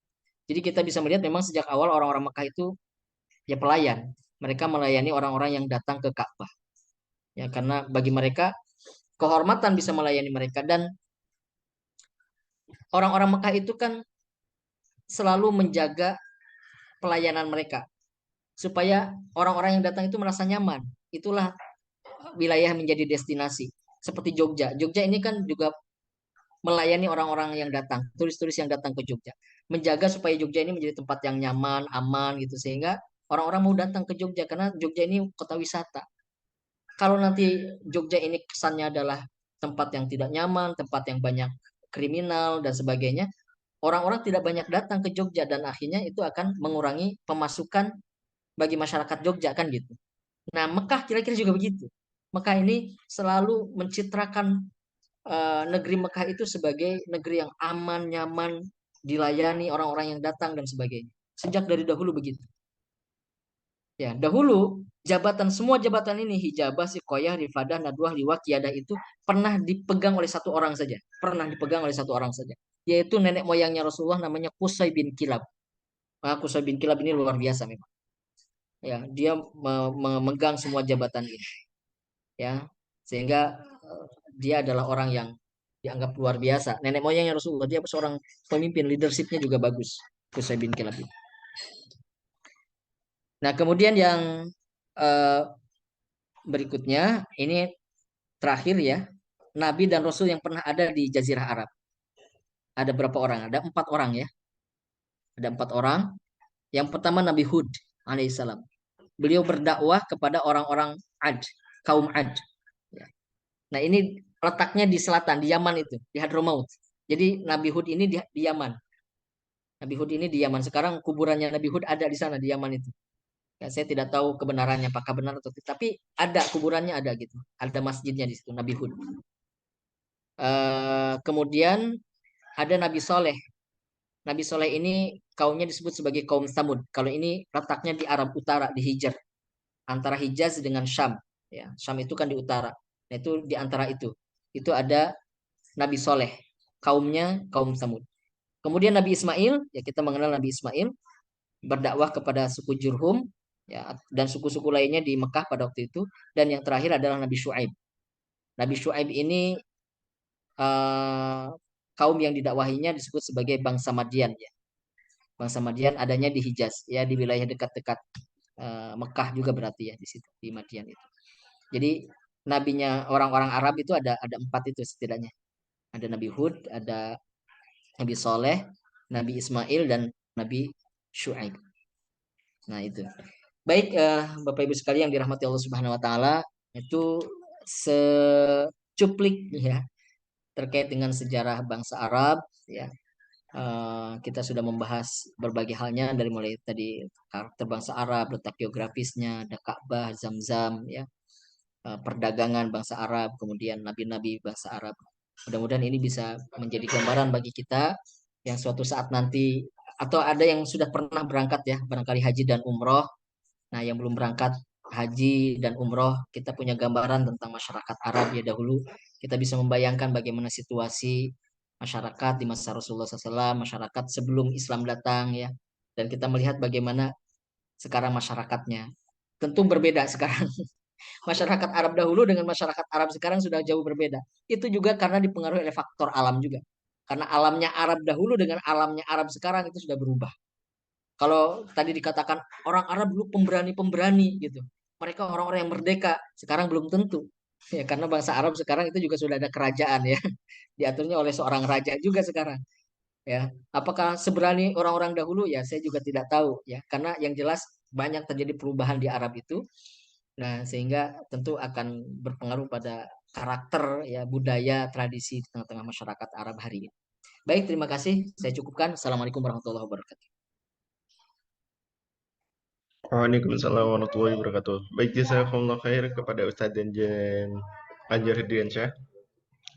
Jadi kita bisa melihat memang sejak awal orang-orang Mekah itu ya pelayan. Mereka melayani orang-orang yang datang ke Ka'bah. Ya, karena bagi mereka kehormatan bisa melayani mereka dan orang-orang Mekah itu kan selalu menjaga pelayanan mereka supaya orang-orang yang datang itu merasa nyaman. Itulah wilayah menjadi destinasi. Seperti Jogja. Jogja ini kan juga melayani orang-orang yang datang, turis-turis yang datang ke Jogja. Menjaga supaya Jogja ini menjadi tempat yang nyaman, aman gitu sehingga orang-orang mau datang ke Jogja karena Jogja ini kota wisata. Kalau nanti Jogja ini kesannya adalah tempat yang tidak nyaman, tempat yang banyak kriminal dan sebagainya, orang-orang tidak banyak datang ke Jogja dan akhirnya itu akan mengurangi pemasukan bagi masyarakat Jogja kan gitu. Nah, Mekah kira-kira juga begitu. Mekah ini selalu mencitrakan negeri Mekah itu sebagai negeri yang aman, nyaman, dilayani orang-orang yang datang dan sebagainya. Sejak dari dahulu begitu. Ya, dahulu semua jabatan ini hijabah, siqoyah, rifadah, nadwah, liwat, qiyadah itu pernah dipegang oleh satu orang saja. Pernah dipegang oleh satu orang saja. Yaitu nenek moyangnya Rasulullah namanya Qusay bin Kilab. Nah, Qusay bin Kilab ini luar biasa memang. Ya, dia memegang semua jabatan ini. Ya, sehingga dia adalah orang yang dianggap luar biasa. Nenek moyangnya Rasulullah, dia seorang pemimpin, leadershipnya juga bagus. Qusay bin Kilab itu. Nah, kemudian yang eh, berikutnya, ini terakhir ya, Nabi dan Rasul yang pernah ada di Jazirah Arab. Ada berapa orang? Ada 4 orang ya. Ada 4 orang. Yang pertama Nabi Hud alaihissalam. Beliau berdakwah kepada orang-orang Ad, kaum Ad. Ya. Nah, ini letaknya di selatan, di Yaman itu, di Hadramaut. Jadi Nabi Hud ini di Yaman. Nabi Hud ini di Yaman. Sekarang kuburannya Nabi Hud ada di sana di Yaman itu. Ya, saya tidak tahu kebenarannya, apakah benar atau tidak. Tapi ada kuburannya ada gitu. Ada masjidnya di situ Nabi Hud. Kemudian ada Nabi Soleh. Nabi Soleh ini kaumnya disebut sebagai kaum Samud. Kalau ini letaknya di Arab Utara, di Hijr. Antara Hijaz dengan Syam. Ya, Syam itu kan di utara. Nah, itu di antara itu. Itu ada Nabi Soleh. Kaumnya kaum Samud. Kemudian Nabi Ismail, ya kita mengenal Nabi Ismail. Berdakwah kepada suku Jurhum. Ya, dan suku-suku lainnya di Mekah pada waktu itu. Dan yang terakhir adalah Nabi Shu'aib. Nabi Shu'aib ini eh, kaum yang didakwahinya disebut sebagai bangsa Madian ya. Bangsa Madian adanya di Hijaz ya di wilayah dekat-dekat Mekah juga berarti ya di situ di Madian itu. Jadi nabinya orang-orang Arab itu ada 4 itu setidaknya. Ada Nabi Hud, ada Nabi Soleh, Nabi Ismail dan Nabi Syuaib. Nah, itu. Baik, Bapak Ibu sekalian yang dirahmati Allah Subhanahu wa taala, itu secuplik ya terkait dengan sejarah bangsa Arab ya. Kita sudah membahas berbagai halnya dari mulai tadi karakter bangsa Arab, letak geografisnya, ada Ka'bah, Zam-Zam ya, perdagangan bangsa Arab, kemudian nabi-nabi bangsa Arab. Mudah-mudahan ini bisa menjadi gambaran bagi kita yang suatu saat nanti atau ada yang sudah pernah berangkat ya, barangkali haji dan umroh. Nah, yang belum berangkat haji dan umroh, kita punya gambaran tentang masyarakat Arab ya dahulu. Kita bisa membayangkan bagaimana situasi masyarakat di masa Rasulullah SAW, masyarakat sebelum Islam datang ya. Dan kita melihat bagaimana sekarang masyarakatnya. Tentu berbeda sekarang. Masyarakat Arab dahulu dengan masyarakat Arab sekarang sudah jauh berbeda. Itu juga karena dipengaruhi oleh faktor alam juga. Karena alamnya Arab dahulu dengan alamnya Arab sekarang itu sudah berubah. Kalau tadi dikatakan orang Arab dulu pemberani-pemberani gitu. Mereka orang-orang yang merdeka, sekarang belum tentu. Ya, karena bangsa Arab sekarang itu juga sudah ada kerajaan ya. Diaturnya oleh seorang raja juga sekarang. Ya, apakah seberani orang-orang dahulu ya saya juga tidak tahu ya. Karena yang jelas banyak terjadi perubahan di Arab itu. Nah, sehingga tentu akan berpengaruh pada karakter ya budaya tradisi di tengah-tengah masyarakat Arab hari ini. Baik, terima kasih. Saya cukupkan. Assalamualaikum warahmatullahi wabarakatuh. Waalaikumsalam warahmatullahi wabarakatuh. Baik, jazakumullah khair kepada Ustadz Danjen Anjar Hidiansyah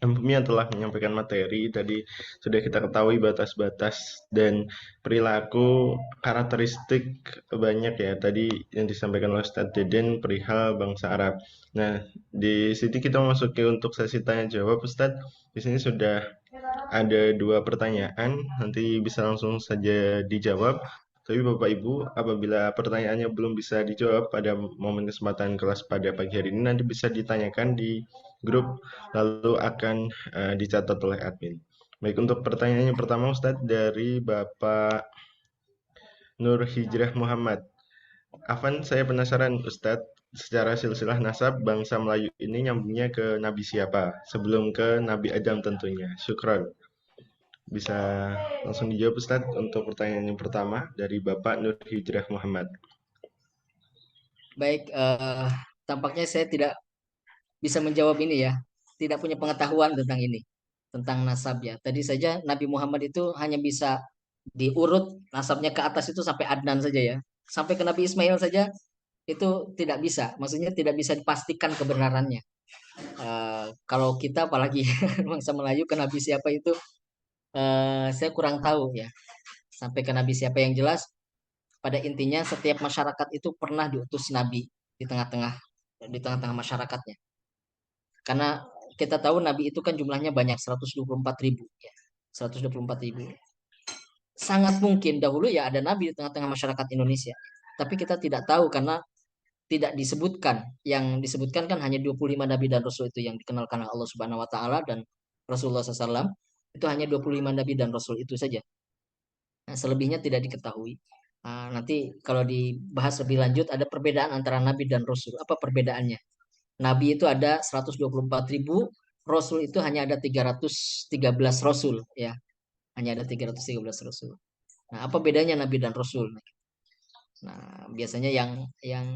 yang telah menyampaikan materi. Tadi sudah kita ketahui batas-batas dan perilaku karakteristik banyak ya tadi yang disampaikan oleh Ustadz Deden perihal bangsa Arab. Nah, di sini kita memasuki untuk sesi tanya jawab Ustadz. Di sini sudah ada dua pertanyaan, nanti bisa langsung saja dijawab. Tapi Bapak Ibu, apabila pertanyaannya belum bisa dijawab pada momen kesempatan kelas pada pagi hari ini, nanti bisa ditanyakan di grup, lalu akan dicatat oleh admin. Baik, untuk pertanyaannya pertama Ustadz dari Bapak Nur Hijrah Muhammad. Afan, saya penasaran Ustadz, secara silsilah nasab bangsa Melayu ini nyambungnya ke Nabi siapa? Sebelum ke Nabi Adam tentunya. Syukran. Bisa langsung dijawab Ustadz untuk pertanyaan yang pertama dari Bapak Nur Hijrah Muhammad. Baik, tampaknya saya tidak bisa menjawab ini ya. Tidak punya pengetahuan tentang ini, tentang nasab ya. Tadi saja Nabi Muhammad itu hanya bisa diurut nasabnya ke atas itu sampai Adnan saja ya. Sampai ke Nabi Ismail saja itu tidak bisa. Maksudnya tidak bisa dipastikan kebenarannya. Kalau kita apalagi bangsa Melayu ke Nabi siapa itu saya kurang tahu ya. Sampai ke Nabi siapa yang jelas pada intinya setiap masyarakat itu pernah diutus Nabi di tengah-tengah di tengah-tengah masyarakatnya. Karena kita tahu Nabi itu kan jumlahnya banyak 124 ribu ya. 124 ribu. Sangat mungkin dahulu ya ada Nabi di tengah-tengah masyarakat Indonesia. Tapi kita tidak tahu karena tidak disebutkan. Yang disebutkan kan hanya 25 Nabi dan Rasul itu yang dikenalkan oleh Allah Subhanahu Wa Taala dan Rasulullah SAW. Itu hanya 25 Nabi dan Rasul itu saja. Nah, selebihnya tidak diketahui. Nanti kalau dibahas lebih lanjut ada perbedaan antara Nabi dan Rasul. Apa perbedaannya? Nabi itu ada 124 ribu, Rasul itu hanya ada 313 Rasul ya, hanya ada 313 Rasul. Nah, apa bedanya Nabi dan Rasul? Nah, biasanya yang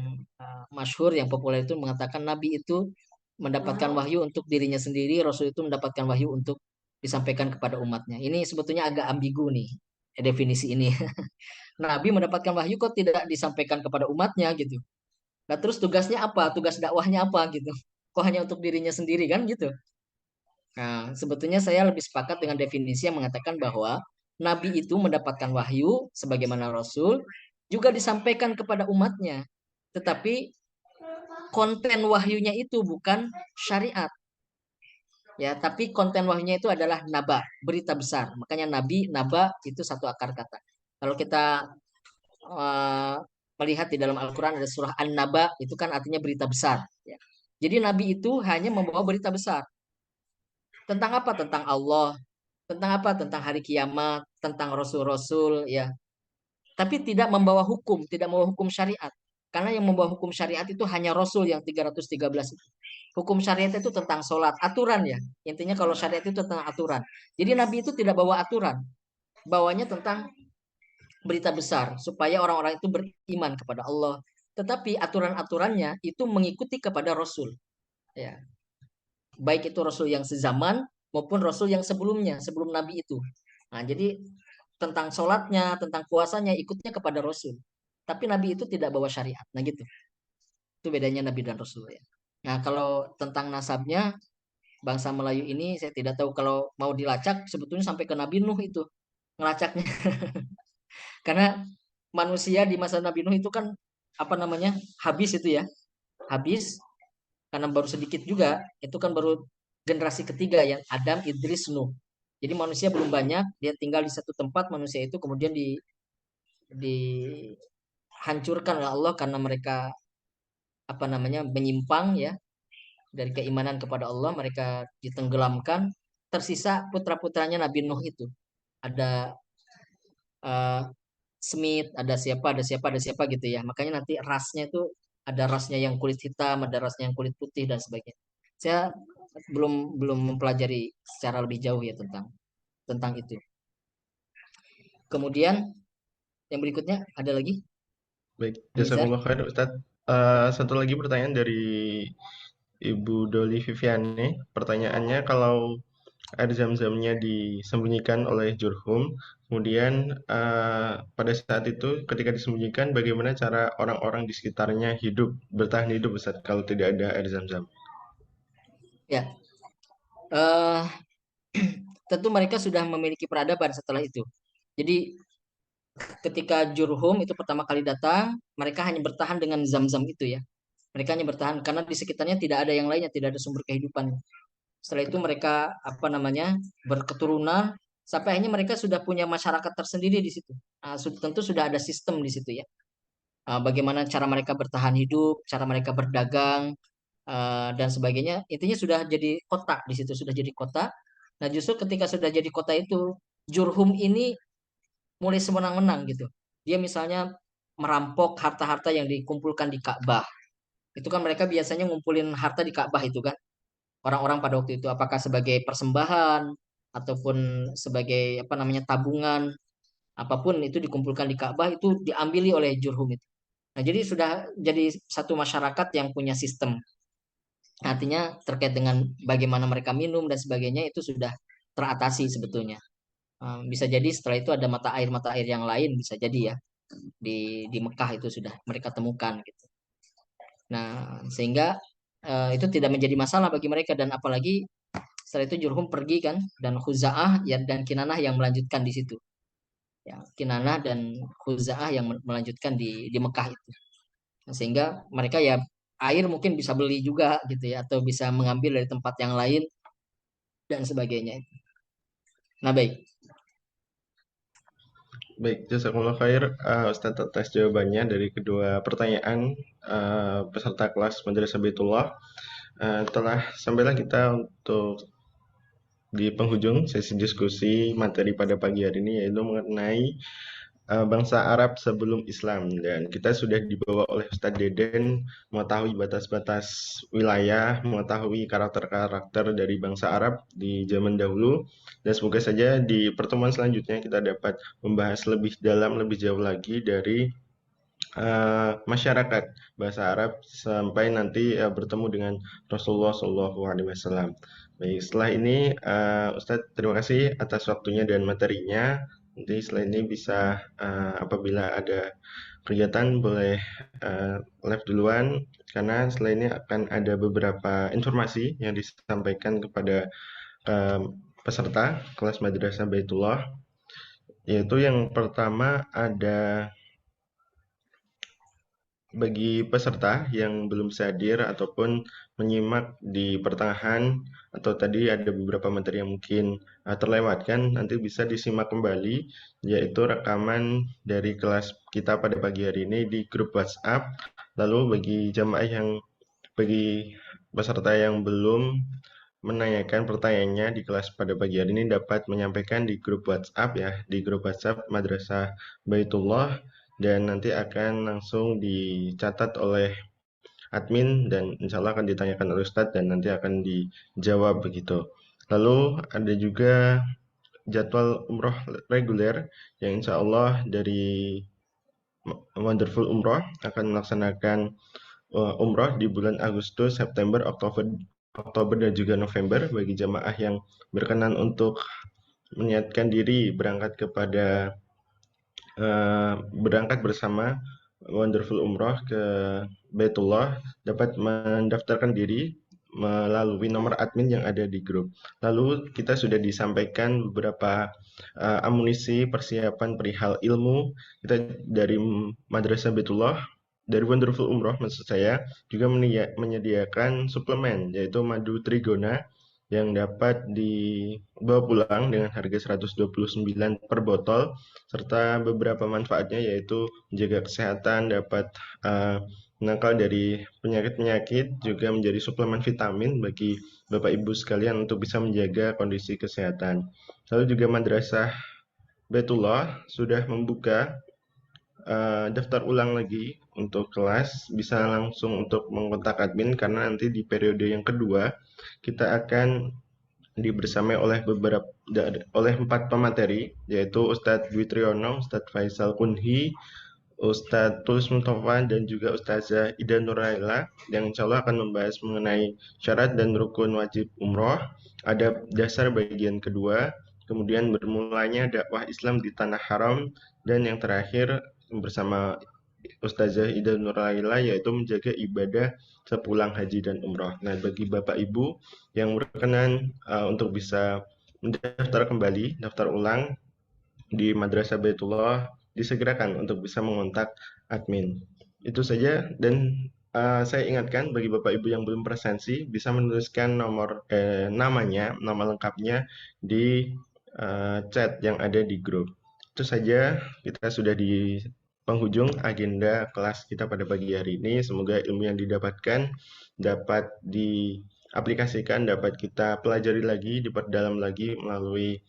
masyhur, yang populer itu mengatakan Nabi itu mendapatkan wahyu untuk dirinya sendiri, Rasul itu mendapatkan wahyu untuk disampaikan kepada umatnya. Ini sebetulnya agak ambigu nih definisi ini. Nabi mendapatkan wahyu kok tidak disampaikan kepada umatnya gitu. Nah, terus tugasnya apa? Tugas dakwahnya apa gitu? Kok hanya untuk dirinya sendiri kan gitu? Nah, sebetulnya saya lebih sepakat dengan definisi yang mengatakan bahwa Nabi itu mendapatkan wahyu sebagaimana Rasul juga disampaikan kepada umatnya. Tetapi konten wahyunya itu bukan syariat. Ya, tapi konten wahyunya itu adalah naba, berita besar. Makanya Nabi, naba itu satu akar kata. Kalau kita eh, melihat di dalam Al-Quran ada surah An-Naba, itu kan artinya berita besar. Ya. Jadi Nabi itu hanya membawa berita besar. Tentang apa? Tentang Allah. Tentang apa? Tentang hari kiamat, tentang rasul-rasul, ya. Tapi tidak membawa hukum, tidak membawa hukum syariat. Karena yang membawa hukum syariat itu hanya Rasul yang 313 itu. Hukum syariat itu tentang sholat, aturan ya. Intinya kalau syariat itu tentang aturan. Jadi Nabi itu tidak bawa aturan. bawahnya tentang berita besar supaya orang-orang itu beriman kepada Allah. Tetapi aturan-aturannya itu mengikuti kepada Rasul. Ya, baik itu Rasul yang sezaman maupun Rasul yang sebelumnya, sebelum Nabi itu. Nah, jadi tentang sholatnya, tentang puasanya ikutnya kepada Rasul. Tapi Nabi itu tidak bawa syariat. Nah gitu. Itu bedanya Nabi dan Rasul ya. Nah kalau tentang nasabnya bangsa Melayu ini saya tidak tahu kalau mau dilacak sebetulnya sampai ke Nabi Nuh itu ngelacaknya. Karena manusia di masa Nabi Nuh itu kan apa namanya habis itu ya. Habis karena baru sedikit juga. Itu kan baru generasi ketiga yang Adam, Idris, Nuh. Jadi manusia belum banyak, dia tinggal di satu tempat manusia itu kemudian dihancurkan oleh Allah karena mereka apa namanya menyimpang ya dari keimanan kepada Allah, mereka ditenggelamkan. Tersisa putra-putranya Nabi Nuh itu. Ada eh, Smith, ada siapa, ada siapa gitu ya. Makanya nanti rasnya itu ada rasnya yang kulit hitam, ada rasnya yang kulit putih dan sebagainya. Saya belum belum mempelajari secara lebih jauh ya tentang itu. Kemudian yang berikutnya ada lagi, Baik, Nizar. jazakumullah khair Ustadz. Satu lagi pertanyaan dari Ibu Doli Viviane. Pertanyaannya, kalau air zam-zamnya disembunyikan oleh Jurhum, kemudian pada saat itu ketika disembunyikan, bagaimana cara orang-orang di sekitarnya hidup, bertahan hidup Ustadz, kalau tidak ada air zam-zam? Ya, eh tentu mereka sudah memiliki peradaban setelah itu. Jadi ketika Jurhum itu pertama kali datang, mereka hanya bertahan dengan zam-zam itu ya. Mereka hanya bertahan karena di sekitarnya tidak ada yang lainnya, tidak ada sumber kehidupan. Setelah itu mereka apa namanya berketurunan sampai akhirnya mereka sudah punya masyarakat tersendiri di situ. Nah, tentu sudah ada sistem di situ ya. Bagaimana cara mereka bertahan hidup, cara mereka berdagang dan sebagainya. Intinya sudah jadi kota di situ, sudah jadi kota. Nah, justru ketika sudah jadi kota itu, Jurhum ini mulai semenang-menang gitu. Dia misalnya merampok harta-harta yang dikumpulkan di Ka'bah. Itu kan mereka biasanya ngumpulin harta di Ka'bah itu kan. Orang-orang pada waktu itu apakah sebagai persembahan ataupun sebagai apa namanya tabungan, apapun itu dikumpulkan di Ka'bah itu diambili oleh Jurhum itu. Nah, jadi sudah jadi satu masyarakat yang punya sistem. Artinya terkait dengan bagaimana mereka minum dan sebagainya itu sudah teratasi sebetulnya. Bisa jadi setelah itu ada mata air yang lain bisa jadi ya di Mekah itu sudah mereka temukan gitu. Nah, sehingga itu tidak menjadi masalah bagi mereka dan apalagi setelah itu Jurhum pergi kan dan Khuza'ah ya dan Kinanah yang melanjutkan di situ. Ya, Kinanah dan Khuza'ah yang melanjutkan di Mekah itu. Nah, sehingga mereka ya air mungkin bisa beli juga gitu ya atau bisa mengambil dari tempat yang lain dan sebagainya. Nah, baik. Baik, jazakumullah khair Ustadz atas jawabannya dari kedua pertanyaan peserta kelas Madrasah Baitullah. Telah sampailah kita untuk di penghujung sesi diskusi materi pada pagi hari ini yaitu mengenai bangsa Arab sebelum Islam dan kita sudah dibawa oleh Ustadz Deden mengetahui batas-batas wilayah, mengetahui karakter-karakter dari bangsa Arab di zaman dahulu dan semoga saja di pertemuan selanjutnya kita dapat membahas lebih dalam, lebih jauh lagi dari masyarakat bahasa Arab sampai nanti bertemu dengan Rasulullah SAW. Baik, setelah ini Ustadz terima kasih atas waktunya dan materinya. Nanti setelah ini bisa apabila ada kegiatan boleh live duluan karena setelah ini akan ada beberapa informasi yang disampaikan kepada eh, peserta kelas Madrasah Baitullah, yaitu yang pertama ada bagi peserta yang belum bisa hadir ataupun menyimak di pertengahan atau tadi ada beberapa materi yang mungkin terlewatkan, nanti bisa disimak kembali, yaitu rekaman dari kelas kita pada pagi hari ini di grup WhatsApp. Lalu bagi peserta yang belum menanyakan pertanyaannya di kelas pada pagi hari ini dapat menyampaikan di grup WhatsApp ya, di grup WhatsApp Madrasah Baitullah dan nanti akan langsung dicatat oleh admin dan insya Allah akan ditanyakan oleh Ustadz dan nanti akan dijawab begitu. Lalu ada juga jadwal umroh reguler yang insya Allah dari Wonderful Umroh akan melaksanakan umroh di bulan Agustus, September, Oktober dan juga November bagi jamaah yang berkenan untuk menyiapkan diri berangkat bersama Wonderful Umroh ke Baitullah dapat mendaftarkan diri melalui nomor admin yang ada di grup. Lalu kita sudah disampaikan beberapa amunisi persiapan perihal ilmu kita dari Madrasah Baitullah dari Wonderful Umroh maksud saya juga menyediakan suplemen yaitu madu trigona yang dapat dibawa pulang dengan harga 129 per botol serta beberapa manfaatnya yaitu menjaga kesehatan, dapat menangkal dari penyakit-penyakit, juga menjadi suplemen vitamin bagi Bapak Ibu sekalian untuk bisa menjaga kondisi kesehatan. Lalu juga Madrasah Baitullah sudah membuka daftar ulang lagi untuk kelas, bisa langsung untuk mengontak admin karena nanti di periode yang kedua kita akan dibersamai oleh 4 pemateri yaitu Ustadz Dwi Triyono, Ustadz Faisal Kunhi, Ustadz Tulus Mustafa dan juga Ustazah Ida Nuraila yang insya Allah akan membahas mengenai syarat dan rukun wajib umroh, adab dasar bagian kedua, kemudian bermulanya dakwah Islam di tanah haram, dan yang terakhir bersama Ustazah Ida Nuraila yaitu menjaga ibadah sepulang haji dan umroh. Nah, bagi Bapak Ibu yang berkenan untuk bisa mendaftar kembali, daftar ulang di Madrasah Baitullah, disegerakan untuk bisa mengontak admin. Itu saja dan saya ingatkan bagi Bapak Ibu yang belum presensi bisa menuliskan nama lengkapnya di chat yang ada di grup. Itu saja kita sudah di penghujung agenda kelas kita pada pagi hari ini. Semoga ilmu yang didapatkan dapat diaplikasikan, dapat kita pelajari lagi, diperdalam lagi melalui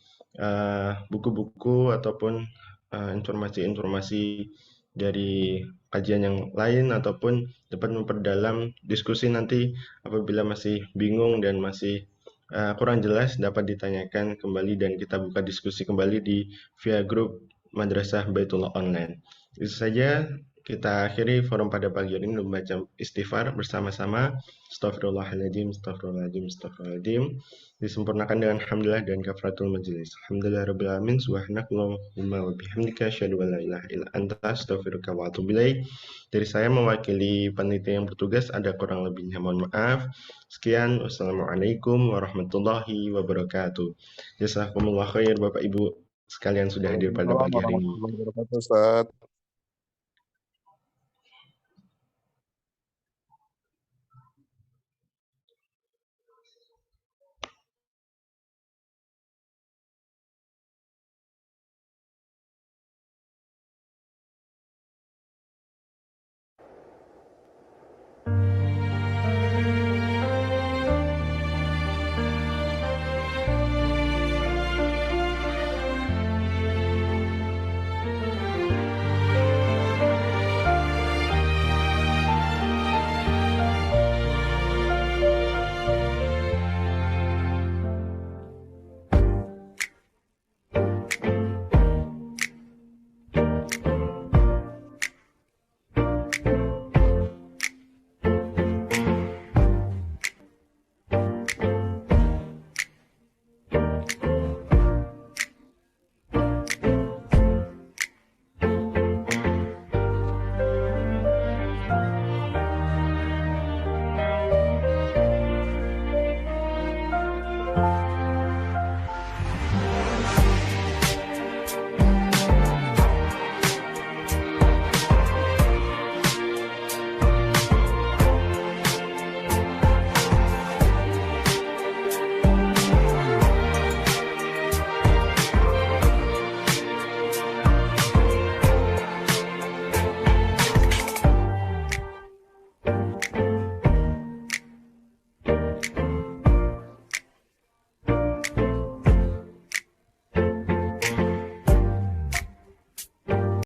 buku-buku ataupun informasi-informasi dari kajian yang lain ataupun dapat memperdalam diskusi nanti apabila masih bingung dan masih kurang jelas dapat ditanyakan kembali dan kita buka diskusi kembali di via grup Madrasah Baitullah Online. Itu saja kita akhiri forum pada pagi hari ini membaca istighfar bersama-sama. Astagfirullahaladzim, astagfirullahaladzim, astagfirullahaladzim. Disempurnakan dengan hamdalah dan kafaratul majelis. Alhamdulillahirrahmanirrahim. Subhanakallahumma wa bihamdika asyhadu an la ilaha illa anta astaghfiruka wa atubu ilaik. Dari saya mewakili panitia yang bertugas ada kurang lebihnya mohon maaf. Sekian, wassalamualaikum warahmatullahi wabarakatuh. Jazakumullah khair Bapak Ibu sekalian sudah hadir pada Waalaikumsalam pagi hari ini. warahmatullahi wabarakatuh, Ustaz.